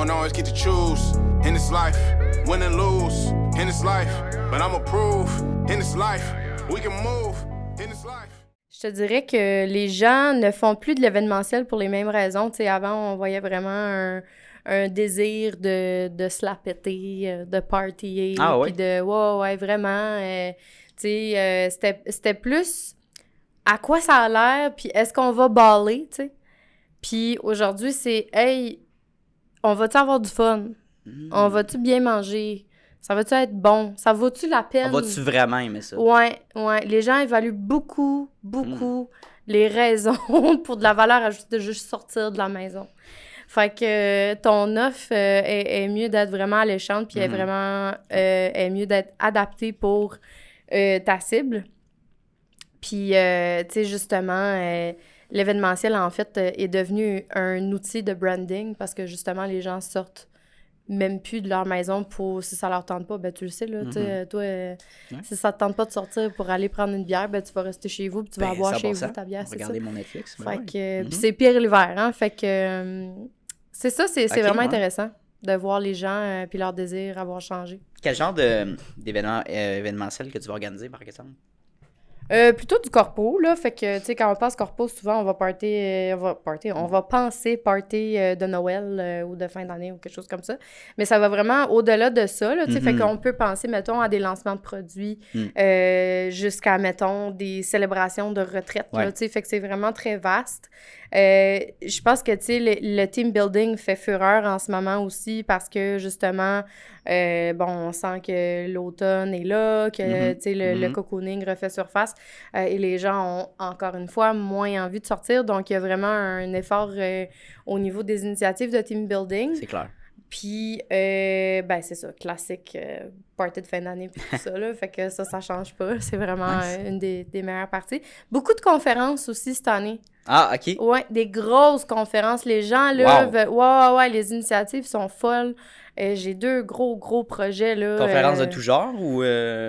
don't always get to choose in this life, win and lose in this life, but I'ma prove in this life, we can move in this life. Je te dirais que les gens ne font plus de l'événementiel pour les mêmes raisons. Tu sais, avant, on voyait vraiment un désir de se la péter, de partyer. Ah oui? Puis de, ouais, vraiment. Tu sais, c'était plus à quoi ça a l'air, puis est-ce qu'on va baller, tu sais. Puis aujourd'hui, c'est, hey, on va-tu avoir du fun? On va-tu bien manger? Ça va-tu être bon? Ça vaut-tu la peine? On va-tu vraiment aimer ça? Ouais. Les gens évaluent beaucoup les raisons pour de la valeur ajoutée de juste sortir de la maison. Fait que ton offre est mieux d'être vraiment alléchante, puis est mieux d'être adaptée pour ta cible. Puis, tu sais, justement, l'événementiel, en fait, est devenu un outil de branding parce que, justement, les gens sortent même plus de leur maison pour, si ça leur tente pas, ben tu le sais, là, tu sais, toi, si ça te tente pas de sortir pour aller prendre une bière, ben tu vas rester chez vous puis tu vas boire chez vous ta bière, c'est ça. Regarder mon Netflix. Fait que, puis c'est pire l'hiver, hein, fait que c'est ça, c'est vraiment intéressant de voir les gens puis leur désir avoir changé. Quel genre d'événement événementiel que tu vas organiser, par exemple? Plutôt du corpo, là, fait que, tu sais, quand on pense corpo, souvent, on va penser party de Noël ou de fin d'année ou quelque chose comme ça, mais ça va vraiment au-delà de ça, là, tu sais, fait qu'on peut penser, mettons, à des lancements de produits jusqu'à, mettons, des célébrations de retraite, là, tu sais, fait que c'est vraiment très vaste. Je pense que, tu sais, le team building fait fureur en ce moment aussi parce que, justement, on sent que l'automne est là, que, tu sais, le cocooning refait surface et les gens ont, encore une fois, moins envie de sortir. Donc, il y a vraiment un effort au niveau des initiatives de team building. C'est clair. Puis, c'est ça, classique party de fin d'année puis tout ça, là. Fait que ça change pas. C'est vraiment une des meilleures parties. Beaucoup de conférences aussi cette année. Ah, OK. Ouais, des grosses conférences. Les gens, là, ouais, les initiatives sont folles. J'ai 2 gros projets, là. Conférences de tout genre ou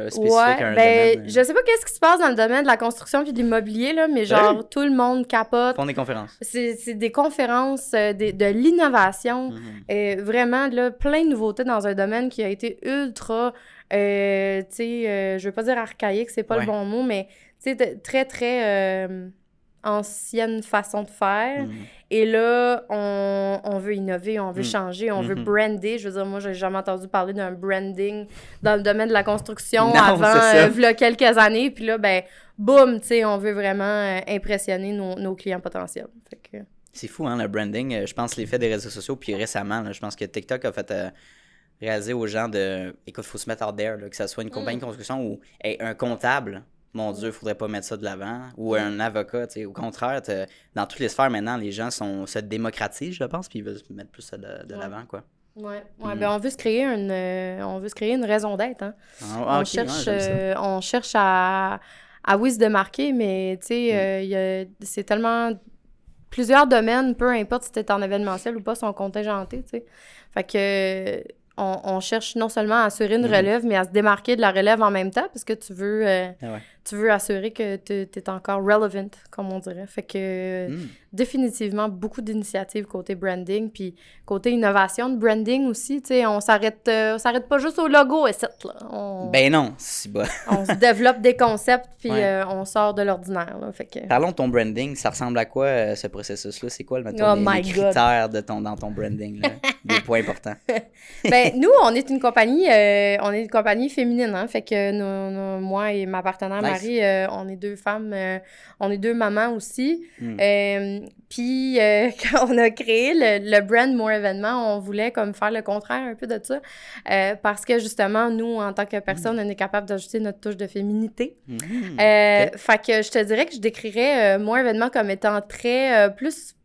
spécifiques à un domaine? Je sais pas qu'est-ce qui se passe dans le domaine de la construction puis de l'immobilier, là, mais genre, tout le monde capote. Font des conférences. C'est des conférences, de l'innovation. Vraiment, là, plein de nouveautés dans un domaine qui a été ultra, tu sais, je veux pas dire archaïque, c'est pas le bon mot, mais, tu sais, très, très ancienne façon de faire. Et là, on veut innover, on veut changer, on veut brander. Je veux dire, moi, j'ai jamais entendu parler d'un branding dans le domaine de la construction avant, v'là quelques années. Puis là, ben, boum, tu sais, on veut vraiment impressionner nos clients potentiels. Fait que... C'est fou, hein, le branding. Je pense l'effet des réseaux sociaux. Puis récemment, là, je pense que TikTok a fait réaliser aux gens de... Écoute, il faut se mettre out there, là, que ce soit une compagnie de construction ou un comptable. Mon Dieu, il faudrait pas mettre ça de l'avant. Ou un avocat, tu sais. Au contraire, dans toutes les sphères, maintenant, les gens se démocratisent, je pense, puis ils veulent mettre plus ça de l'avant, quoi. Ouais. Ben on veut se créer une raison d'être, hein. On cherche à oui se démarquer, mais, tu sais, c'est tellement... Plusieurs domaines, peu importe si t'es en événementiel ou pas, sont contingentés, tu sais. Fait que... On cherche non seulement à assurer une relève, mais à se démarquer de la relève en même temps, parce que tu veux assurer que tu es encore relevant, comme on dirait. Fait que définitivement, beaucoup d'initiatives côté branding, puis côté innovation de branding aussi, tu sais, on s'arrête pas juste au logo, là. Ben non, c'est bon. On se développe des concepts, puis on sort de l'ordinaire, là. Fait que... Parlons de ton branding, ça ressemble à quoi, ce processus-là? C'est quoi, mettons, les critères dans ton branding, là? Des points importants. Ben, nous, on est une compagnie féminine, hein, fait que moi et ma partenaire Marie, on est 2 femmes, on est 2 mamans aussi. Puis, quand on a créé le brand More Événements, on voulait comme faire le contraire un peu de ça, parce que justement, nous, en tant que personne, on est capable d'ajouter notre touche de féminité. Fait que je te dirais que je décrirais More Événements comme étant très plus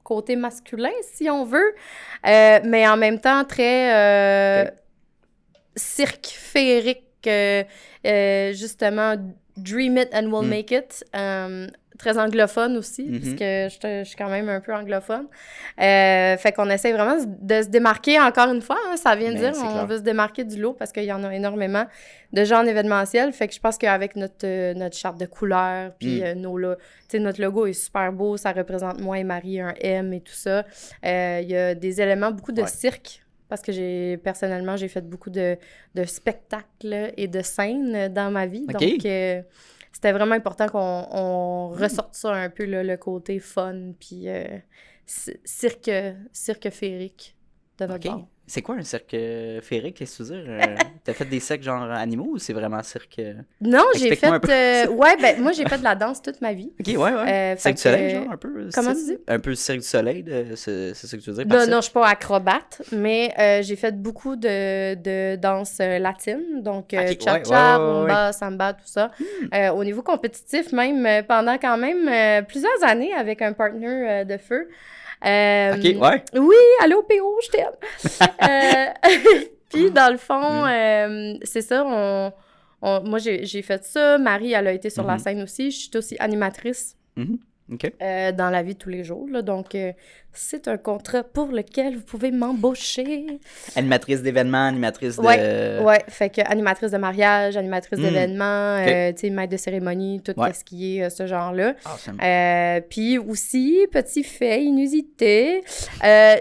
côté masculin, si on veut, mais en même temps très cirque féerique, justement, dream it and we'll make it. très anglophone aussi, parce que je suis quand même un peu anglophone. Fait qu'on essaie vraiment de se démarquer, encore une fois, hein, ça vient de dire, on veut se démarquer du lot parce qu'il y en a énormément de gens en événementiel. Fait que je pense qu'avec notre charte de couleurs, puis notre logo est super beau, ça représente moi et Marie, un M et tout ça. Il y a des éléments, beaucoup de cirque, parce que personnellement, j'ai fait beaucoup de spectacles et de scènes dans ma vie. Donc, c'était vraiment important qu'on ressorte ça un peu, là, le côté fun, puis cirque féerique de notre part. C'est quoi un cirque féerique, qu'est-ce que tu veux dire? T'as fait des cirques genre animaux ou c'est vraiment cirque? Non, j'ai fait... moi, j'ai fait de la danse toute ma vie. OK, ouais. Cirque du Soleil, genre, un peu? Comment tu dis? Un peu Cirque du Soleil, c'est ça que tu veux dire? Non, je suis pas acrobate, mais j'ai fait beaucoup de danse latine, donc cha-cha, rumba, samba, tout ça. Au niveau compétitif, même, pendant quand même plusieurs années avec un partner de feu. Oui, allô, PO, je t'aime. Puis, dans le fond, c'est ça, moi, j'ai fait ça. Marie, elle a été sur la scène aussi. Je suis aussi animatrice dans la vie de tous les jours. Là. Donc, c'est un contrat pour lequel vous pouvez m'embaucher. Animatrice d'événements, animatrice de... Ouais, fait que animatrice de mariage, animatrice d'événements, tu sais, maître de cérémonie, tout ce qui est ce genre-là. Awesome. Puis aussi, petit fait inusité,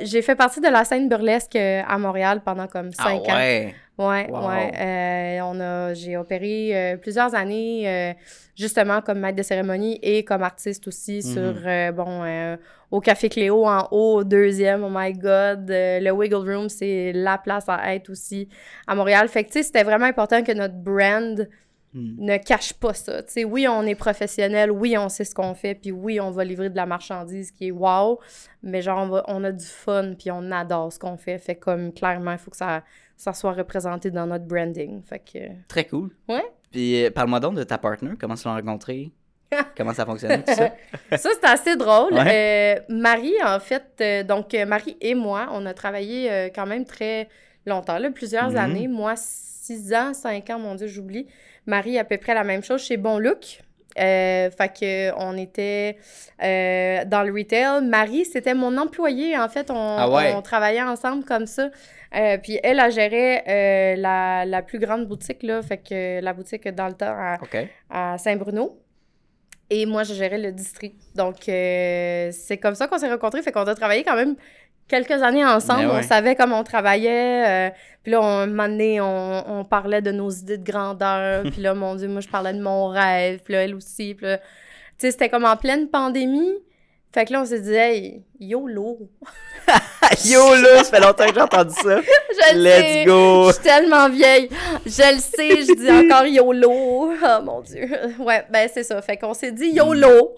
j'ai fait partie de la scène burlesque à Montréal pendant comme 5 ans. J'ai opéré plusieurs années justement comme maître de cérémonie et comme artiste aussi sur, au Café Cléo en haut, au 2e, oh my God. Le Wiggle Room, c'est la place à être aussi à Montréal. Fait que, tu sais, c'était vraiment important que notre brand ne cache pas ça. Tu sais, oui, on est professionnel, oui, on sait ce qu'on fait, puis oui, on va livrer de la marchandise qui est wow, mais genre, on a du fun, puis on adore ce qu'on fait. Fait comme, clairement, il faut que ça soit représenté dans notre branding. Fait que... Très cool. Ouais. Puis, parle-moi donc de ta partner. Comment tu l'as rencontrée? Comment ça fonctionnait, tout ça? Ça, c'est assez drôle. Marie, en fait, donc Marie et moi, on a travaillé quand même très longtemps, là, plusieurs années. Moi, 6 ans, 5 ans, mon Dieu, j'oublie. Marie, à peu près la même chose chez Bon Look. Fait que on était dans le retail. Marie, c'était mon employée, en fait. On travaillait ensemble comme ça. Puis elle gérait la plus grande boutique, là. Fait que la boutique dans le temps à Saint-Bruno. Et moi, je gérais le district. Donc, c'est comme ça qu'on s'est rencontrés. Fait qu'on a travaillé quand même quelques années ensemble. On savait comment on travaillait. Puis là, un moment donné, on parlait de nos idées de grandeur. Puis là, mon Dieu, moi, je parlais de mon rêve. Puis là, elle aussi. Puis là, tu sais, c'était comme en pleine pandémie. Fait que là, on s'est dit, hey, YOLO! YOLO! Ça fait longtemps que j'ai entendu ça. Let's go! Je suis tellement vieille. Je le sais, je dis encore YOLO. Oh mon Dieu. Ouais, ben c'est ça. Fait qu'on s'est dit YOLO,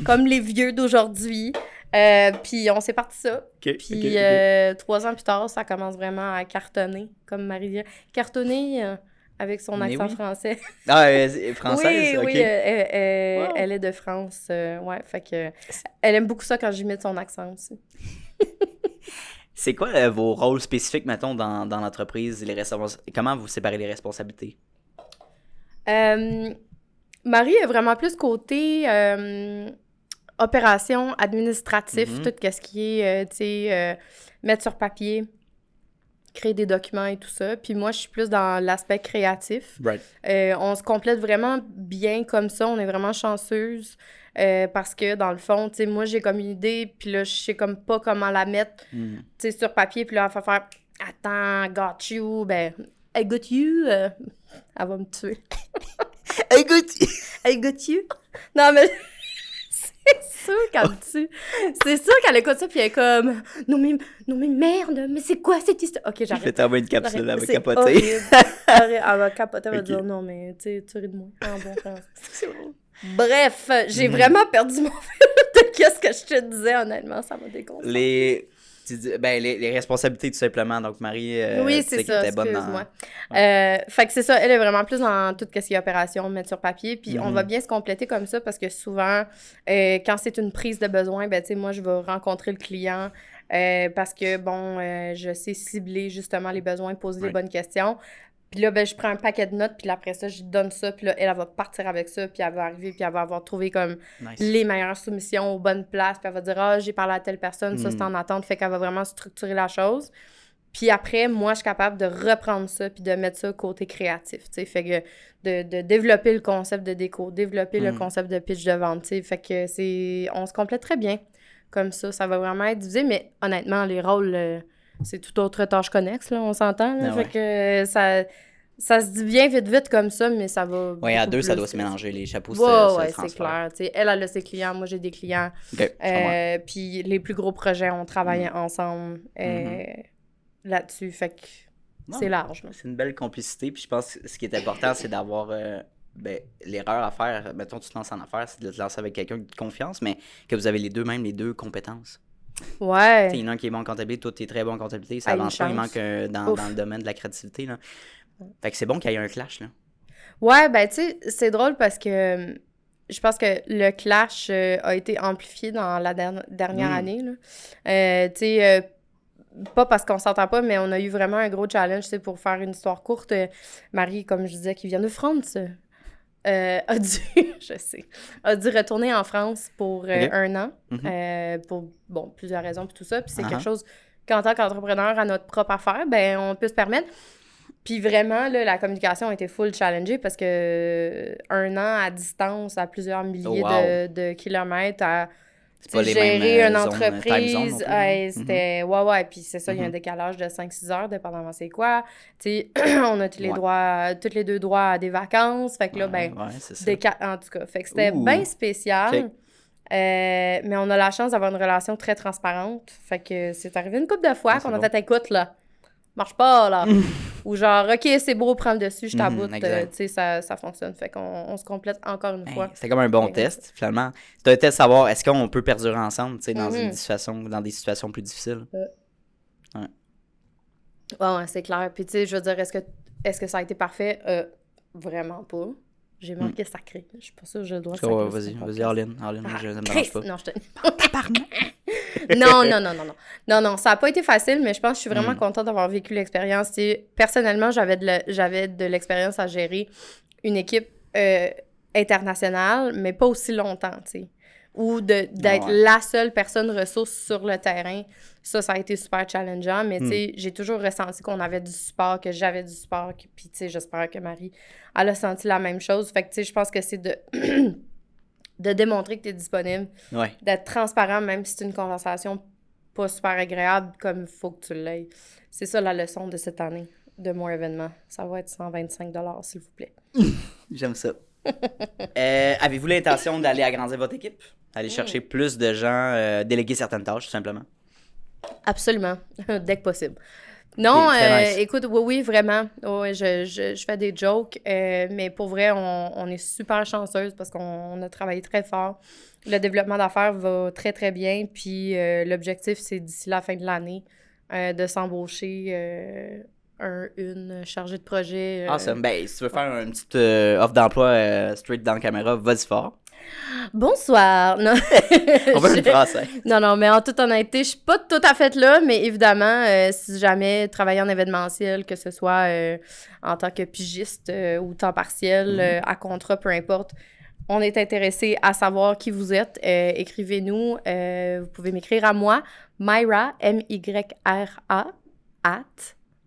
comme les vieux d'aujourd'hui. Puis on s'est parti ça. Puis 3 ans plus tard, ça commence vraiment à cartonner, comme Marie dit. Cartonner avec son accent français. Française? Oui, elle est de France. Fait que elle aime beaucoup ça quand j'imite son accent aussi. C'est quoi vos rôles spécifiques, mettons, dans l'entreprise? Comment vous séparez les responsabilités? Marie est vraiment plus côté opération, administratif, tout ce qui est, mettre sur papier, créer des documents et tout ça. Puis moi, je suis plus dans l'aspect créatif. Right. On se complète vraiment bien comme ça. On est vraiment chanceuse parce que, dans le fond, tu sais, moi, j'ai comme une idée, puis là, je sais comme pas comment la mettre, tu sais, sur papier. Puis là, elle va faire « Attends, got you. » Ben, « I got you. » Elle va me tuer. « I got you. » « I got you. » Non, mais... C'est sûr qu'elle me tue. C'est sûr qu'elle écoute ça, puis elle est comme « Non, mais merde, mais c'est quoi cette histoire? » OK, j'arrête. Je vais t'envoyer une capsule, elle va capoter. Elle va capoter, elle va dire « Non, mais tu ris de moi. » En bon français. Bref, j'ai vraiment perdu mon fil de qu'est-ce que je te disais, honnêtement. Ça m'a déconcentré. Les responsabilités, tout simplement. Donc, Marie, oui, c'est ça, excuse-moi. Fait que c'est ça, elle est vraiment plus dans tout ce qui est opération, mettre sur papier. Puis on va bien se compléter comme ça parce que souvent, quand c'est une prise de besoin, ben tu sais, moi, je vais rencontrer le client parce que, je sais cibler justement les besoins, poser les bonnes questions. Puis là, ben, je prends un paquet de notes, puis là, après ça, je lui donne ça, puis là, elle va partir avec ça, puis elle va arriver, puis elle va avoir trouvé comme Nice. les meilleures soumissions aux bonnes places, puis elle va dire « Ah, j'ai parlé à telle personne, ça, c'est en attente », fait qu'elle va vraiment structurer la chose. Puis après, moi, je suis capable de reprendre ça, puis de mettre ça côté créatif, tu sais, fait que de développer le concept de déco, développer le concept de pitch de vente, tu sais, fait que on se complète très bien comme ça va vraiment être divisé, mais honnêtement, les rôles... c'est toute autre tâche connexe, là, on s'entend. Là, fait que ça se dit bien vite comme ça, mais ça va. Oui, à beaucoup deux, ça plus doit se vite. mélanger. Les chapeaux se Ouais, c'est transfèrent. clair. T'sais, elle a ses clients, moi j'ai des clients. OK, je comprends. Puis les plus gros projets, on travaille ensemble là-dessus. Fait que c'est large. Là. C'est une belle complicité. Puis je pense que ce qui est important, c'est d'avoir. L'erreur à faire, mettons, tu te lances en affaires, c'est de te lancer avec quelqu'un de confiance, mais que vous avez les deux compétences. Ouais. Il y en a un qui est bon en comptabilité, toi, tu es très bon en comptabilité, ça une avance pas, il chance. manque dans le domaine de la créativité. Là. Fait que c'est bon qu'il y ait un clash. Là. Ouais, ben tu sais, c'est drôle parce que je pense que le clash a été amplifié dans la dernière année. Là. Tu sais, pas parce qu'on s'entend pas, mais on a eu vraiment un gros challenge, tu sais, pour faire une histoire courte. Marie, comme je disais, qui vient de France, a dû retourner en France pour un an, pour, bon, plusieurs raisons, puis tout ça. Puis c'est quelque chose qu'en tant qu'entrepreneur à notre propre affaire, ben on peut se permettre. Puis vraiment, là, la communication a été full challengée parce que un an à distance, à plusieurs milliers de kilomètres, à C'est pas les gérer mêmes une time zone entreprise, non plus, c'était... Ouais, puis c'est ça, il y a un décalage de 5-6 heures, dépendamment c'est quoi. Tu sais, on a tous les deux droits à des vacances, fait que là, ben... c'est ça. En tout cas, fait que c'était bien spécial. Okay. Mais on a la chance d'avoir une relation très transparente. Fait que c'est arrivé une couple de fois qu'on a fait « Écoute, là, marche pas, là! » Ou genre « OK, c'est beau, prends le dessus, je t'aboute. » Tu sais, ça fonctionne. Fait qu'on se complète encore une fois. C'était comme un bon test, finalement. C'est un test de savoir est-ce qu'on peut perdurer ensemble, tu sais, dans des situations plus difficiles. Ouais, c'est clair. Puis tu sais, je veux dire, est-ce que ça a été parfait? Vraiment pas. J'ai manqué sacré. Je suis pas sûre que j'ai le droit de sacrer. Vas-y, Arlene, moi, je ne me dérange pas. Non, je te... Non, ça n'a pas été facile, mais je pense que je suis vraiment contente d'avoir vécu l'expérience. Personnellement, j'avais de l'expérience à gérer une équipe internationale, mais pas aussi longtemps, tu sais. Ou d'être la seule personne ressource sur le terrain. Ça a été super challengeant, mais tu sais, j'ai toujours ressenti qu'on avait du support, que j'avais du support, puis tu sais, j'espère que Marie, elle a senti la même chose. Fait que tu sais, je pense que c'est de démontrer que tu es disponible, d'être transparent, même si c'est une conversation pas super agréable, comme il faut que tu l'aies. C'est ça la leçon de cette année de mon événement. Ça va être 125 $, s'il vous plaît. J'aime ça. Avez-vous l'intention d'aller agrandir votre équipe? Aller chercher plus de gens, déléguer certaines tâches, tout simplement? Absolument, dès que possible. Non, nice. Écoute, oui, vraiment. Oui, je fais des jokes, mais pour vrai, on est super chanceuse parce qu'on a travaillé très fort. Le développement d'affaires va très, très bien. Puis l'objectif, c'est d'ici la fin de l'année de s'embaucher une chargée de projet. Awesome. Ben, si tu veux faire une petite offre d'emploi straight dans la caméra, vas-y fort. Bonsoir. Non. On veut une français. Non, mais en toute honnêteté, je suis pas tout à fait là, mais évidemment, si jamais travailler en événementiel, que ce soit en tant que pigiste ou temps partiel, à contrat, peu importe, on est intéressé à savoir qui vous êtes. Écrivez-nous. Vous pouvez m'écrire à moi, Myra, M-Y-R-A,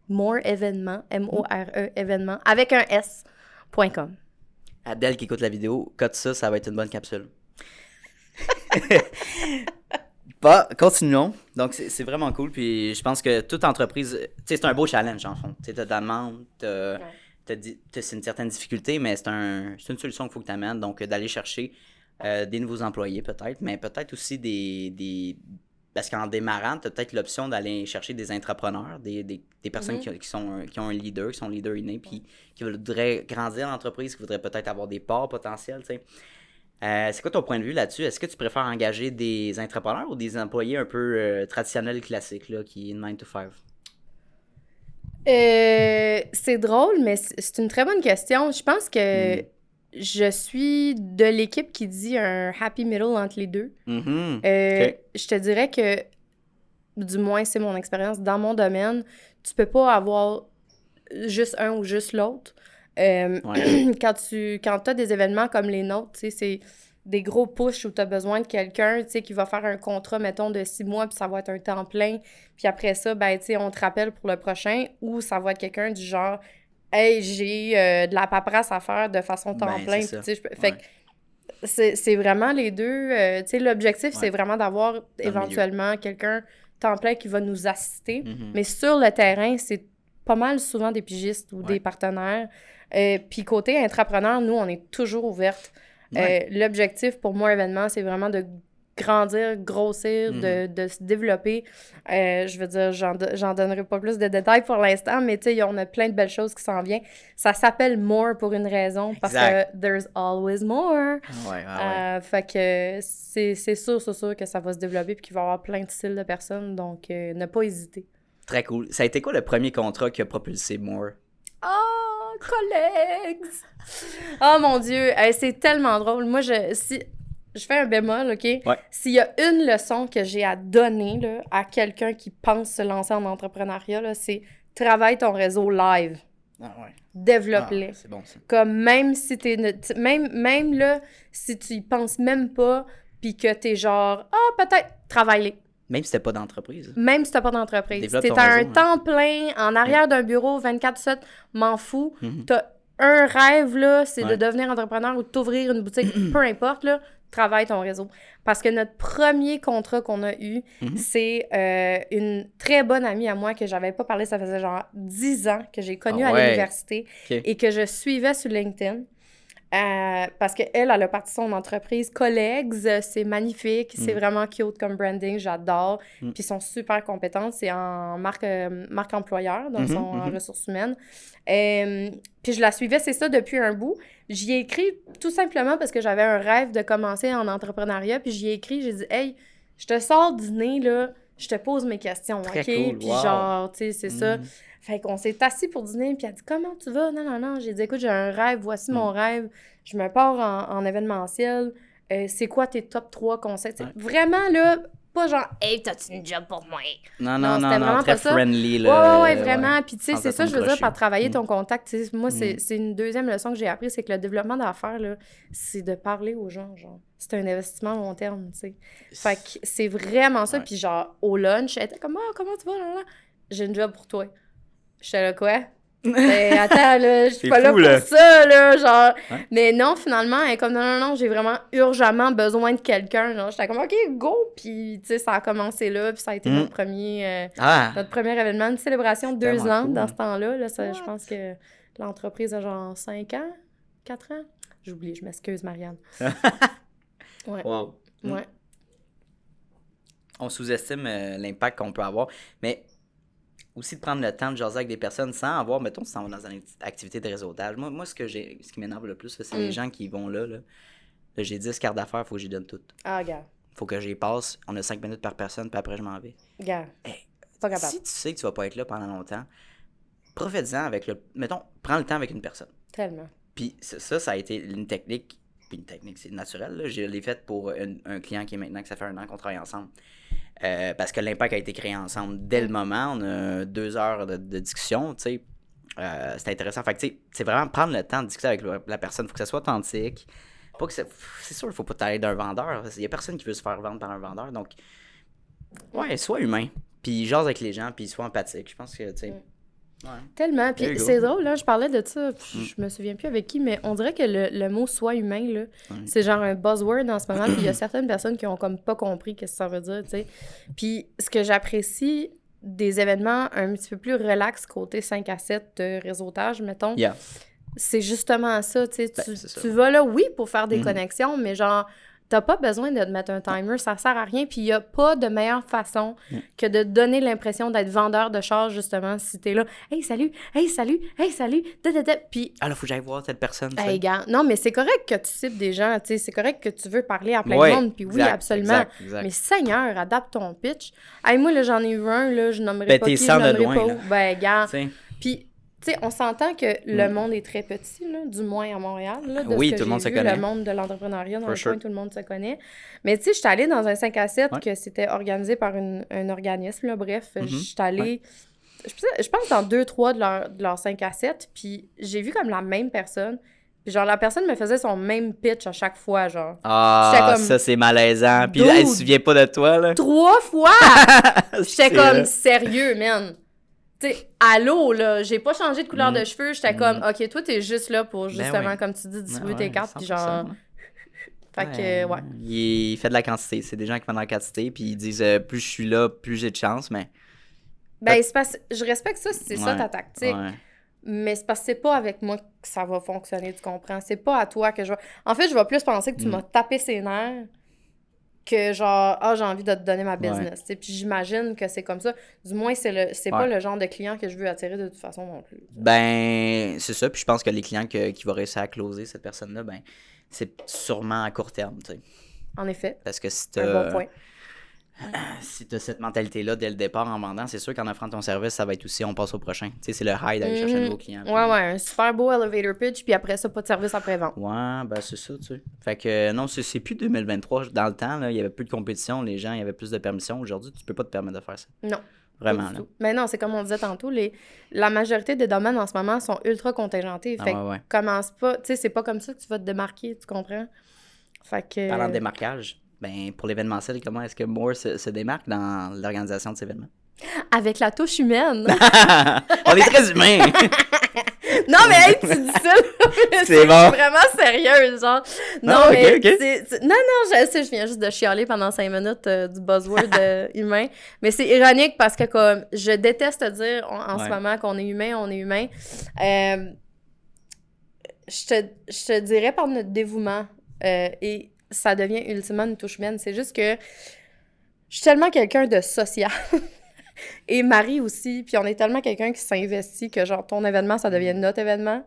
@moreévénements, M-O-R-E, événements, avec un S.com. Adèle qui écoute la vidéo, cote ça va être une bonne capsule. Continuons. Donc, c'est vraiment cool. Puis, je pense que toute entreprise, tu sais, c'est un beau challenge, en fond. Tu sais, t'as ta demande, c'est une certaine difficulté, mais c'est une solution qu'il faut que tu amènes. Donc, d'aller chercher des nouveaux employés, peut-être, mais peut-être aussi des parce qu'en démarrant, tu as peut-être l'option d'aller chercher des entrepreneurs, des personnes qui ont un leader, qui sont leaders innés, puis qui voudraient grandir l'entreprise, qui voudraient peut-être avoir des parts potentielles, tu sais. C'est quoi ton point de vue là-dessus? Est-ce que tu préfères engager des entrepreneurs ou des employés un peu traditionnels, classiques, là, qui est 9 to 5? C'est drôle, mais c'est une très bonne question. Je pense que je suis de l'équipe qui dit un happy middle entre les deux. Je te dirais que, du moins, c'est mon expérience dans mon domaine, tu peux pas avoir juste un ou juste l'autre. Quand t'as des événements comme les nôtres, tu sais, c'est des gros pushs où t'as besoin de quelqu'un, tu sais, qui va faire un contrat, mettons, de 6 mois, puis ça va être un temps plein, puis après ça, ben, tu sais, on te rappelle pour le prochain, ou ça va être quelqu'un du genre, hey, j'ai de la paperasse à faire de façon temps plein, puis tu sais, fait que c'est vraiment les deux, tu sais, l'objectif, c'est vraiment d'avoir éventuellement quelqu'un temps plein qui va nous assister, mais sur le terrain, c'est pas mal souvent des pigistes ou des partenaires. Puis côté intrapreneur, nous, on est toujours ouverte. L'objectif pour moi, événement, c'est vraiment de grandir, grossir, de se développer. Je veux dire, j'en donnerai pas plus de détails pour l'instant, mais tu sais, on a plein de belles choses qui s'en viennent. Ça s'appelle More pour une raison, parce que there's always more. Fait que c'est sûr que ça va se développer puis qu'il va y avoir plein de styles de personnes, donc ne pas hésiter. Très cool. Ça a été quoi le premier contrat qui a propulsé More? Oh, collègues! Oh mon Dieu, c'est tellement drôle. Moi, si je fais un bémol, OK? Ouais. S'il y a une leçon que j'ai à donner là, à quelqu'un qui pense se lancer en entrepreneuriat, là, c'est travaille ton réseau live. Développe-le. C'est bon, ça. Comme même si même là, si tu y penses même pas, puis que t'es genre, peut-être, travaille-les. Même si t'as pas d'entreprise. Même si t'as pas d'entreprise. Développe Si t'es ton à réseau, un temps plein, en arrière d'un bureau, 24/7, m'en fous. T'as un rêve, là, c'est de devenir entrepreneur ou de t'ouvrir une boutique, peu importe, là, travaille ton réseau. Parce que notre premier contrat qu'on a eu, c'est une très bonne amie à moi que j'avais pas parlé, ça faisait genre 10 ans que j'ai connue à l'université et que je suivais sur LinkedIn. Parce qu'elle a parti son entreprise Collègues, c'est magnifique, c'est vraiment cute comme branding, j'adore, puis ils sont super compétents, c'est en marque employeur, donc ils sont en ressources humaines. Puis je la suivais, c'est ça, depuis un bout. J'y ai écrit tout simplement parce que j'avais un rêve de commencer en entrepreneuriat, puis j'y ai écrit, j'ai dit « Hey, je te sors dîner, là, je te pose mes questions, Très OK? » cool, Puis genre, tu sais, c'est ça. Fait qu'on s'est assis pour dîner, puis elle a dit « Comment tu vas? » Non. J'ai dit « Écoute, j'ai un rêve, voici mon rêve. Je me pars en événementiel. C'est quoi tes top 3 conseils? » Vraiment, là, pas genre « Hey, t'as-tu une job pour moi? » Non, pas très ça. friendly, là. Ouais, vraiment. Puis tu sais, c'est ça, je veux dire, par travailler ton ton contact. Tu sais, moi, c'est une deuxième leçon que j'ai appris, c'est que le développement d'affaires, là, c'est de parler aux gens, genre. C'est un investissement à long terme, tu sais. Fait que c'est vraiment ça. Puis genre, au lunch, elle était comme « comment tu vas? » J'ai une job pour toi. J'étais là, quoi? Attends, là, je suis pas là pour ça, là, genre. Mais non, finalement, elle est comme, non, j'ai vraiment urgemment besoin de quelqu'un, genre. J'étais comme, OK, go! Puis, tu sais, ça a commencé là, puis ça a été notre premier événement, une célébration de 2 ans dans ce temps-là. Là, je pense que l'entreprise a genre 5 ans, 4 ans. J'oublie, je m'excuse, Marianne. Wow. Ouais. On sous-estime l'impact qu'on peut avoir, mais aussi de prendre le temps de jaser avec des personnes sans avoir, mettons, si on va dans une activité de réseautage. Moi ce qui m'énerve le plus, c'est les gens qui vont là, j'ai 10 cartes d'affaires, il faut que j'y donne toutes. Ah, gars. Faut que j'y passe, on a 5 minutes par personne, puis après je m'en vais. Gars, pas capable. Si tu sais que tu vas pas être là pendant longtemps, profite-en avec mettons, prends le temps avec une personne. Tellement. Puis ça a été une technique, c'est naturel, là. Je l'ai faite pour un client qui est maintenant, que ça fait 1 an qu'on travaille ensemble. Parce que l'impact a été créé ensemble dès le moment. On a 2 heures de discussion, tu sais. C'est intéressant. Fait que, tu sais, c'est vraiment prendre le temps de discuter avec la personne. Il faut que ça soit authentique. Pas que c'est sûr, il faut pas t'aller d'un vendeur. Il y a personne qui veut se faire vendre par un vendeur. Donc, sois humain. Puis jase avec les gens, puis sois empathique. Je pense que, tu sais... Tellement. Puis c'est drôle, là, je parlais de ça, je me souviens plus avec qui, mais on dirait que le mot « soit humain », là, c'est genre un buzzword en ce moment, puis il y a certaines personnes qui ont comme pas compris qu'est-ce que ça veut dire, tu sais. Puis ce que j'apprécie des événements un petit peu plus relax côté 5 à 7 de réseautage, mettons, c'est justement ça, tu sais. Tu vas là, oui, pour faire des connexions, mais genre... T'as pas besoin de te mettre un timer, ça sert à rien. Puis il y a pas de meilleure façon que de donner l'impression d'être vendeur de char, justement, si t'es là. « Hey, salut! Hey, salut! Hey, salut! » Puis... Ah là, faut que j'aille voir telle personne. Hey, gars, non, mais c'est correct que tu cibles des gens, tu sais, c'est correct que tu veux parler à plein de monde, puis oui, absolument. Exact. Mais Seigneur, adapte ton pitch. Hey, moi, là, j'en ai eu un, là, je nommerai pas qui, je nommerai pas où. Ben, gars, puis... Tu sais, on s'entend que le monde est très petit, là, du moins à Montréal. Là, de oui, ce que tout le monde j'ai se vu, connaît. Le monde de l'entrepreneuriat, dans le coin, tout le monde se connaît. Mais tu sais, je suis allée dans un 5 à 7 que c'était organisé par un organisme, là, bref. Je suis allée je pense dans 2-3 de leurs 5 à 7, puis j'ai vu comme la même personne. Puis genre, la personne me faisait son même pitch à chaque fois, genre. J'étais Ah, comme, ça, c'est malaisant. Puis dude, elle se souvient pas de toi, là. 3 fois! J'étais C'est comme, vrai. sérieux, man. Tu sais, allô, là, j'ai pas changé de couleur de cheveux. J'étais comme, OK, toi, t'es juste là pour, justement, oui. comme tu dis, distribuer Ouais, tes cartes, puis genre... 100%. Fait que, ouais. Il fait de la quantité. C'est des gens qui font de la quantité, puis ils disent plus je suis là, plus j'ai de chance, mais. Ben, c'est parce je respecte ça si c'est ça Ouais, ta tactique. ouais. Mais c'est parce que c'est pas avec moi que ça va fonctionner, tu comprends? C'est pas à toi que je vais... En fait, je vais plus penser que tu m'as tapé ses nerfs que genre, j'ai envie de te donner ma business. Tu sais. Puis j'imagine que c'est comme ça. Du moins, c'est pas le genre de client que je veux attirer de toute façon non plus. Ben, c'est ça. Puis je pense que les clients qui vont réussir à closer cette personne-là, ben, c'est sûrement à court terme, tu sais. En effet. Parce que si Un t'as bon point. si t'as cette mentalité-là dès le départ en vendant, c'est sûr qu'en offrant ton service, ça va être aussi on passe au prochain. Tu sais, c'est le high d'aller chercher un nouveau client. Ouais, un super beau elevator pitch, puis après ça, pas de service après-vente. Ouais, ben c'est ça, tu sais. Fait que non, c'est plus 2023. Dans le temps, là, il y avait plus de compétition, les gens, il y avait plus de permissions. Aujourd'hui, tu peux pas te permettre de faire ça. Non. Vraiment, Pas du là. tout. Mais non, c'est comme on disait tantôt, la majorité des domaines en ce moment sont ultra contingentés. Ah, Fait ouais. que commence pas... Tu sais, c'est pas comme ça que tu vas te démarquer, tu comprends? Fait que... Parlant de démarquage, ben, pour l'événementiel, comment est-ce que Moore se démarque dans l'organisation de ces événements? Avec la touche humaine. On est très humains! Non, mais hey, tu dis ça, là, C'est bon. Je suis vraiment sérieuse, genre. Non, Ah, ok, mais ok. Non, je sais, je viens juste de chialer pendant 5 minutes du buzzword humain. Mais c'est ironique parce que comme je déteste dire en ce moment qu'on est humain, on est humain. Je te dirais par notre dévouement et ça devient ultimement une touche humaine. C'est juste que je suis tellement quelqu'un de social. Et Marie aussi, puis on est tellement quelqu'un qui s'investit que genre ton événement, ça devient notre événement.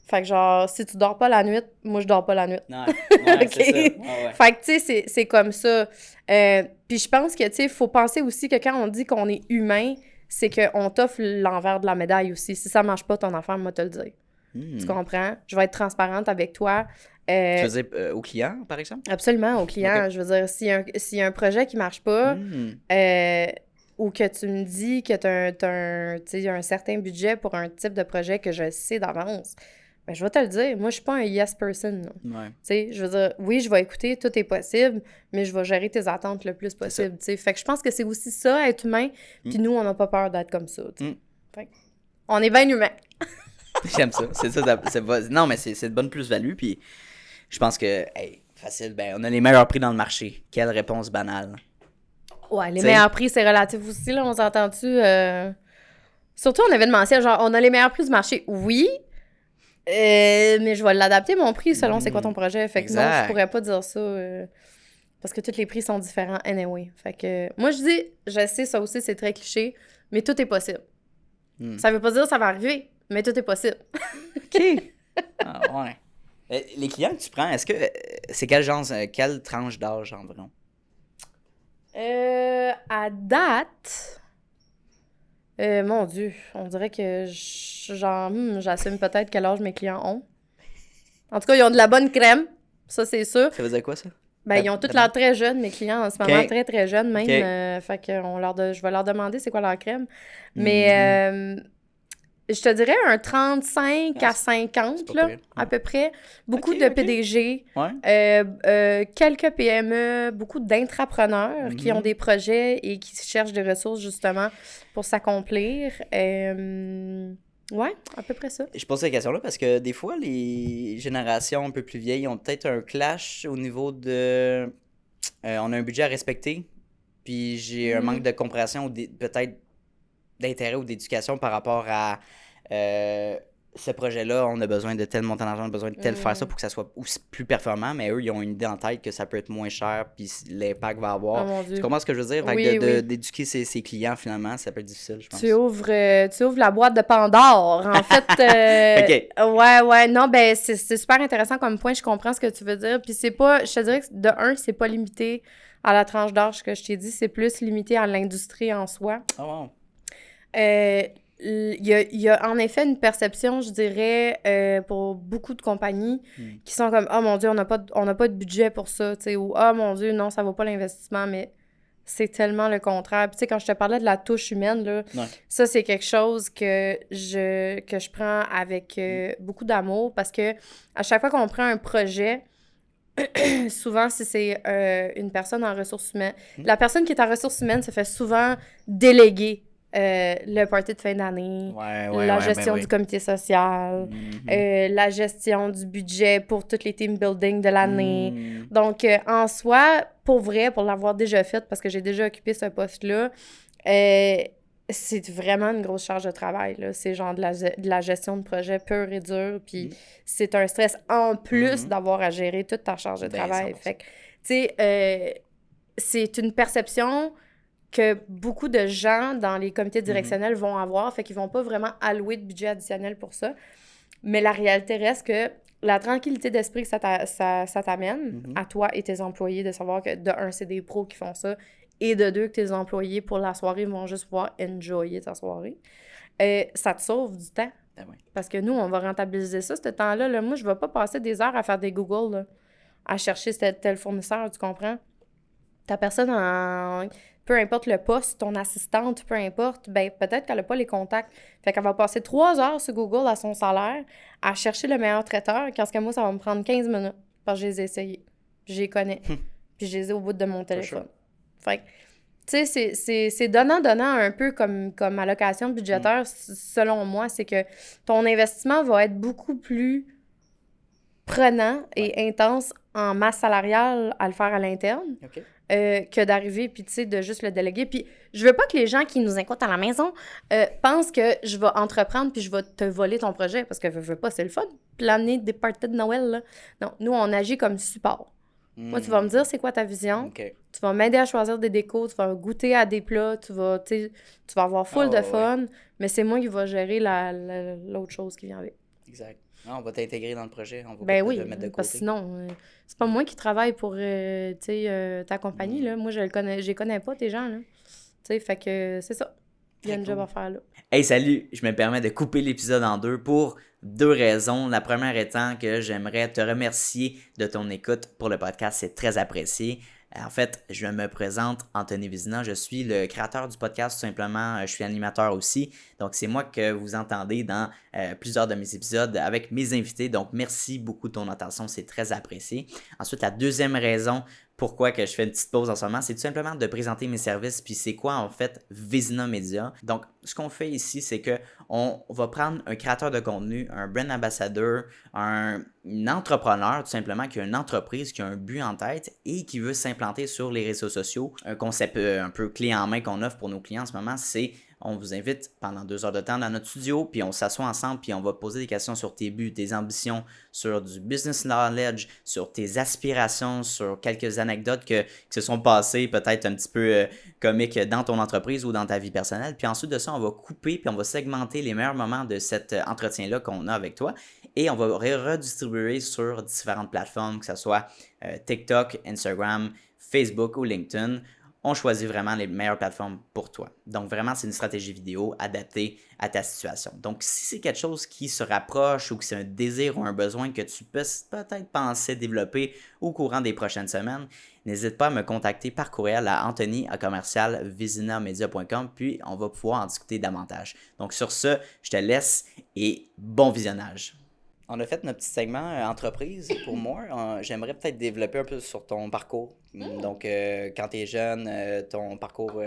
Fait que genre, si tu dors pas la nuit, moi je dors pas la nuit. Ouais, Ok. c'est ça. Ouais. Fait que tu sais, c'est comme ça. Puis je pense que tu sais, faut penser aussi que quand on dit qu'on est humain, c'est qu'on t'offre l'envers de la médaille aussi. Si ça marche pas ton affaire, moi te le dire. Tu comprends? Je vais être transparente avec toi. Tu veux dire au client, par exemple? Absolument, au client. Ok. Je veux dire, s'il y a un projet qui marche pas, ou que tu me dis que tu as un certain budget pour un type de projet que je sais d'avance, ben, je vais te le dire. Moi, je suis pas un yes person. Ouais. Tu sais, je veux dire, oui, je vais écouter, tout est possible, mais je vais gérer tes attentes le plus possible. Tu sais. Fait que je pense que c'est aussi ça, être humain, puis nous, on n'a pas peur d'être comme ça. Tu sais. Fait que on est bien humain. J'aime ça. C'est ça. Non, mais c'est de bonne plus-value. Puis je pense que, hey, facile, ben, on a les meilleurs prix dans le marché. Quelle réponse banale. Ouais, les T'sais. meilleurs prix, c'est relatif aussi, là, on s'entend-tu? Surtout en événementiel, genre, on a les meilleurs prix du marché, oui, mais je vais l'adapter, mon prix, selon c'est quoi ton projet. Fait que non, je pourrais pas dire ça, parce que tous les prix sont différents anyway. Fait que, moi, je dis, je sais, ça aussi, c'est très cliché, mais tout est possible. Ça veut pas dire que ça va arriver, mais tout est possible. OK. Ah, ouais. Les clients que tu prends, est-ce que c'est quelle tranche d'âge environ? À date, mon Dieu, on dirait que j'assume peut-être quel âge mes clients ont. En tout cas, ils ont de la bonne crème, ça c'est sûr. Ça veut dire quoi, ça? Ben, ils ont tous l'air très jeunes, mes clients en ce moment, très très jeunes même. Ok. Fait que je vais leur demander c'est quoi leur crème. Mais je te dirais un 35 à 50, pas là, pire. à peu près. Beaucoup Ok, de ok. PDG, Ouais. quelques PME, beaucoup d'intrapreneurs qui ont des projets et qui cherchent des ressources justement pour s'accomplir. Ouais, à peu près ça. Je pose cette question-là parce que des fois, les générations un peu plus vieilles ont peut-être un clash au niveau de... on a un budget à respecter, puis j'ai un manque de compréhension ou peut-être d'intérêt ou d'éducation par rapport à ce projet-là, on a besoin de tel montant d'argent, on a besoin de tel faire ça pour que ça soit aussi plus performant, mais eux, ils ont une idée en tête que ça peut être moins cher, puis l'impact va avoir. Oh mon Dieu. Tu comprends ce que je veux dire? Fait Oui, que oui. d'éduquer ses clients, finalement, ça peut être difficile, je pense. Tu ouvres la boîte de Pandore. En fait, ouais, non, ben c'est super intéressant comme point. Je comprends ce que tu veux dire. Puis c'est pas, je te dirais que de un, c'est pas limité à la tranche d'âge que je t'ai dit, c'est plus limité à l'industrie en soi. Oh, wow. Il y a en effet une perception, je dirais, pour beaucoup de compagnies qui sont comme « Oh mon Dieu, on n'a pas de budget pour ça », tu sais, ou « Oh mon Dieu, non, ça vaut pas l'investissement », mais c'est tellement le contraire. Puis tu sais, quand je te parlais de la touche humaine, là, Ouais. ça, c'est quelque chose que je prends avec beaucoup d'amour parce que à chaque fois qu'on prend un projet, souvent, si c'est une personne en ressources humaines, la personne qui est en ressources humaines se fait souvent déléguer le party de fin d'année, la gestion du comité social, la gestion du budget pour tous les team building de l'année. Donc, en soi, pour vrai, pour l'avoir déjà fait, parce que j'ai déjà occupé ce poste-là, c'est vraiment une grosse charge de travail, là. C'est genre de la gestion de projet pure et dure, puis c'est un stress en plus d'avoir à gérer toute ta charge de travail. Fait que, tu sais, c'est une perception que beaucoup de gens dans les comités directionnels vont avoir, fait qu'ils vont pas vraiment allouer de budget additionnel pour ça. Mais la réalité reste que la tranquillité d'esprit que ça t'amène à toi et tes employés, de savoir que, de un, c'est des pros qui font ça, et de deux, que tes employés, pour la soirée, vont juste pouvoir enjoyer ta soirée, ça te sauve du temps. Ben oui. Parce que nous, on va rentabiliser ça, ce temps-là. Là. Moi, je vais pas passer des heures à faire des Google, là, à chercher tel fournisseur, tu comprends? Ta personne, peu importe le poste, ton assistante, peu importe, ben peut-être qu'elle n'a pas les contacts. Fait qu'elle va passer 3 heures sur Google à son salaire à chercher le meilleur traiteur, quand ce que moi, ça va me prendre 15 minutes, parce que je les ai essayés. Puis je les connais. Puis je les ai au bout de mon téléphone. Fait que, tu sais, c'est donnant-donnant un peu comme allocation budgétaire, selon moi, c'est que ton investissement va être beaucoup plus prenant et intense en masse salariale à le faire à l'interne que d'arriver puis, tu sais, de juste le déléguer. Puis je veux pas que les gens qui nous écoutent à la maison pensent que je vais entreprendre puis je vais te voler ton projet, parce que je veux pas, c'est le fun. Planer des parties de Noël, là. Non, nous, on agit comme support. Moi, tu vas me dire c'est quoi ta vision. Tu vas m'aider à choisir des décos, tu vas goûter à des plats, tu vas avoir full de fun, mais c'est moi qui va gérer l'autre chose qui vient avec. Exact. Non, on va t'intégrer dans le projet, on va Ben pas oui, te mettre de côté. parce que sinon, c'est pas moi qui travaille pour ta compagnie, là. Moi, je les connais pas, tes gens, là. Tu sais, fait que c'est ça. Il y a une job à faire, là. Hey, salut! Je me permets de couper l'épisode en deux pour 2 raisons. La première étant que j'aimerais te remercier de ton écoute pour le podcast. C'est très apprécié. En fait, je me présente, Anthony Vézina. Je suis le créateur du podcast, tout simplement. Je suis animateur aussi. Donc, c'est moi que vous entendez dans plusieurs de mes épisodes avec mes invités. Donc, merci beaucoup de ton attention. C'est très apprécié. Ensuite, la deuxième raison pourquoi que je fais une petite pause en ce moment, c'est tout simplement de présenter mes services. Puis c'est quoi en fait Vézina Media? Donc, ce qu'on fait ici, c'est que on va prendre un créateur de contenu, un brand ambassadeur, un entrepreneur tout simplement qui a une entreprise, qui a un but en tête et qui veut s'implanter sur les réseaux sociaux. Un concept un peu clé en main qu'on offre pour nos clients en ce moment, c'est on vous invite pendant 2 heures de temps dans notre studio, puis on s'assoit ensemble, puis on va poser des questions sur tes buts, tes ambitions, sur du business knowledge, sur tes aspirations, sur quelques anecdotes qui se sont passées peut-être un petit peu comiques dans ton entreprise ou dans ta vie personnelle. Puis ensuite de ça, on va couper, puis on va segmenter les meilleurs moments de cet entretien-là qu'on a avec toi et on va redistribuer sur différentes plateformes, que ce soit TikTok, Instagram, Facebook ou LinkedIn. On choisit vraiment les meilleures plateformes pour toi. Donc, vraiment, c'est une stratégie vidéo adaptée à ta situation. Donc, si c'est quelque chose qui se rapproche ou que c'est un désir ou un besoin que tu peux peut-être penser développer au courant des prochaines semaines, n'hésite pas à me contacter par courriel à anthony@vézinamedia.com, puis on va pouvoir en discuter davantage. Donc, sur ce, je te laisse et bon visionnage. On a fait notre petit segment entreprise pour moi. J'aimerais peut-être développer un peu sur ton parcours. Donc, quand tu es jeune, ton parcours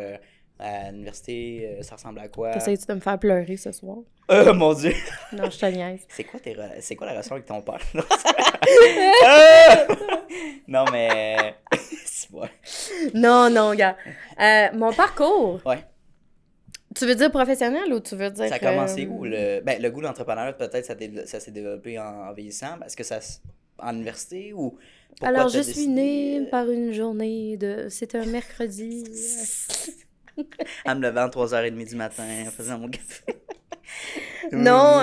à l'université, ça ressemble à quoi? T'essayes-tu de me faire pleurer ce soir? Mon Dieu! Non, je te niaise. C'est quoi la relation avec ton père? Non, mais... Non, gars. Mon parcours... Ouais. Tu veux dire professionnel ou tu veux dire... Ça a commencé où? Le goût de l'entrepreneuriat, peut-être, ça s'est développé en vieillissant. Est-ce que en université ou... Alors, je suis née par une journée de... C'était un mercredi. En me levant à 3h30 du matin, en faisant mon café. Non,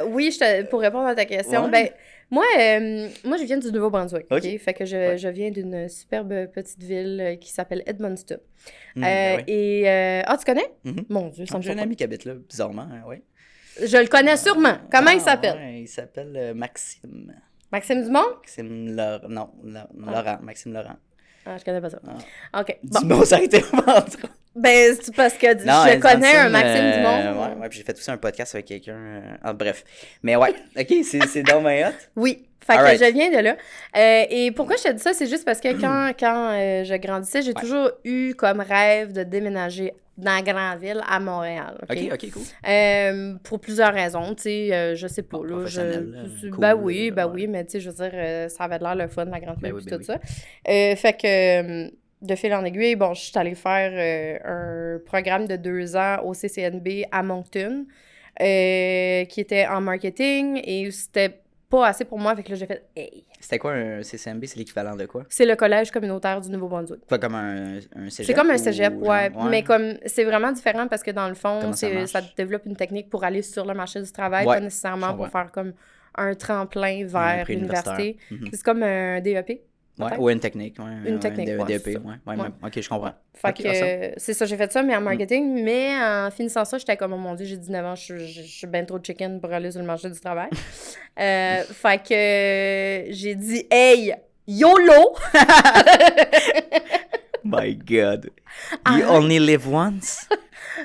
oui, pour répondre à ta question, Ouais. moi, je viens du Nouveau-Brunswick, Ok. OK? Fait que je viens d'une superbe petite ville qui s'appelle Edmundston. Ben oui. Tu connais? Mhm. Mon Dieu, ça me J'ai un surprend. ami qui habite là, bizarrement, hein, oui. Je le connais sûrement. Comment il s'appelle? Ouais, il s'appelle Maxime. Maxime Dumont? Maxime Laurent. Non, Laurent. Maxime Laurent. Ah, je connais pas ça. Ah. OK. Du Bon. mot, ça a été ventre. Ben, c'est parce que Non, je Andy connais un Johnson, Maxime Dumont. Ouais, ouais, puis j'ai fait aussi un podcast avec quelqu'un. Bref. Mais ouais, ok, c'est dans ma hot. Oui. Fait que Alright. je viens de là. Et pourquoi je te dis ça? C'est juste parce que quand je grandissais, j'ai toujours eu comme rêve de déménager dans la grande ville à Montréal. OK? Ok, cool. Pour plusieurs raisons, tu sais, je sais pas. Là, Professionnel, cool, ben oui, ouais. mais tu sais, je veux dire, ça avait l'air le fun, la grande ville, Ben oui, puis ben tout ça. Fait que, de fil en aiguille, bon, je suis allée faire un programme de 2 ans au CCNB à Moncton, qui était en marketing, et c'était pas assez pour moi, fait que là, j'ai fait « Hey! » C'était quoi un CCMB? C'est l'équivalent de quoi? C'est le collège communautaire du Nouveau-Brunswick. Pas comme un cégep? C'est comme un cégep, ou ouais. genre- Mais comme c'est vraiment différent parce que dans le fond, Comment ça marche? ça développe une technique pour aller sur le marché du travail, Ouais, pas nécessairement je pour comprends. faire comme un tremplin vers l'université. Mhm. C'est comme un DEP. Ouais, peut-être? ou une technique. Ouais, Une technique, ouais, DEP, c'est ça. ouais. Ouais. Ok, je comprends. Fait Ok, que awesome. c'est ça, j'ai fait ça, mais en marketing. Mais en finissant ça, j'étais comme, oh mon Dieu, j'ai 19 ans, je suis ben trop chicken pour aller sur le marché du travail. Fait que j'ai dit, hey, YOLO! My God. You only live once?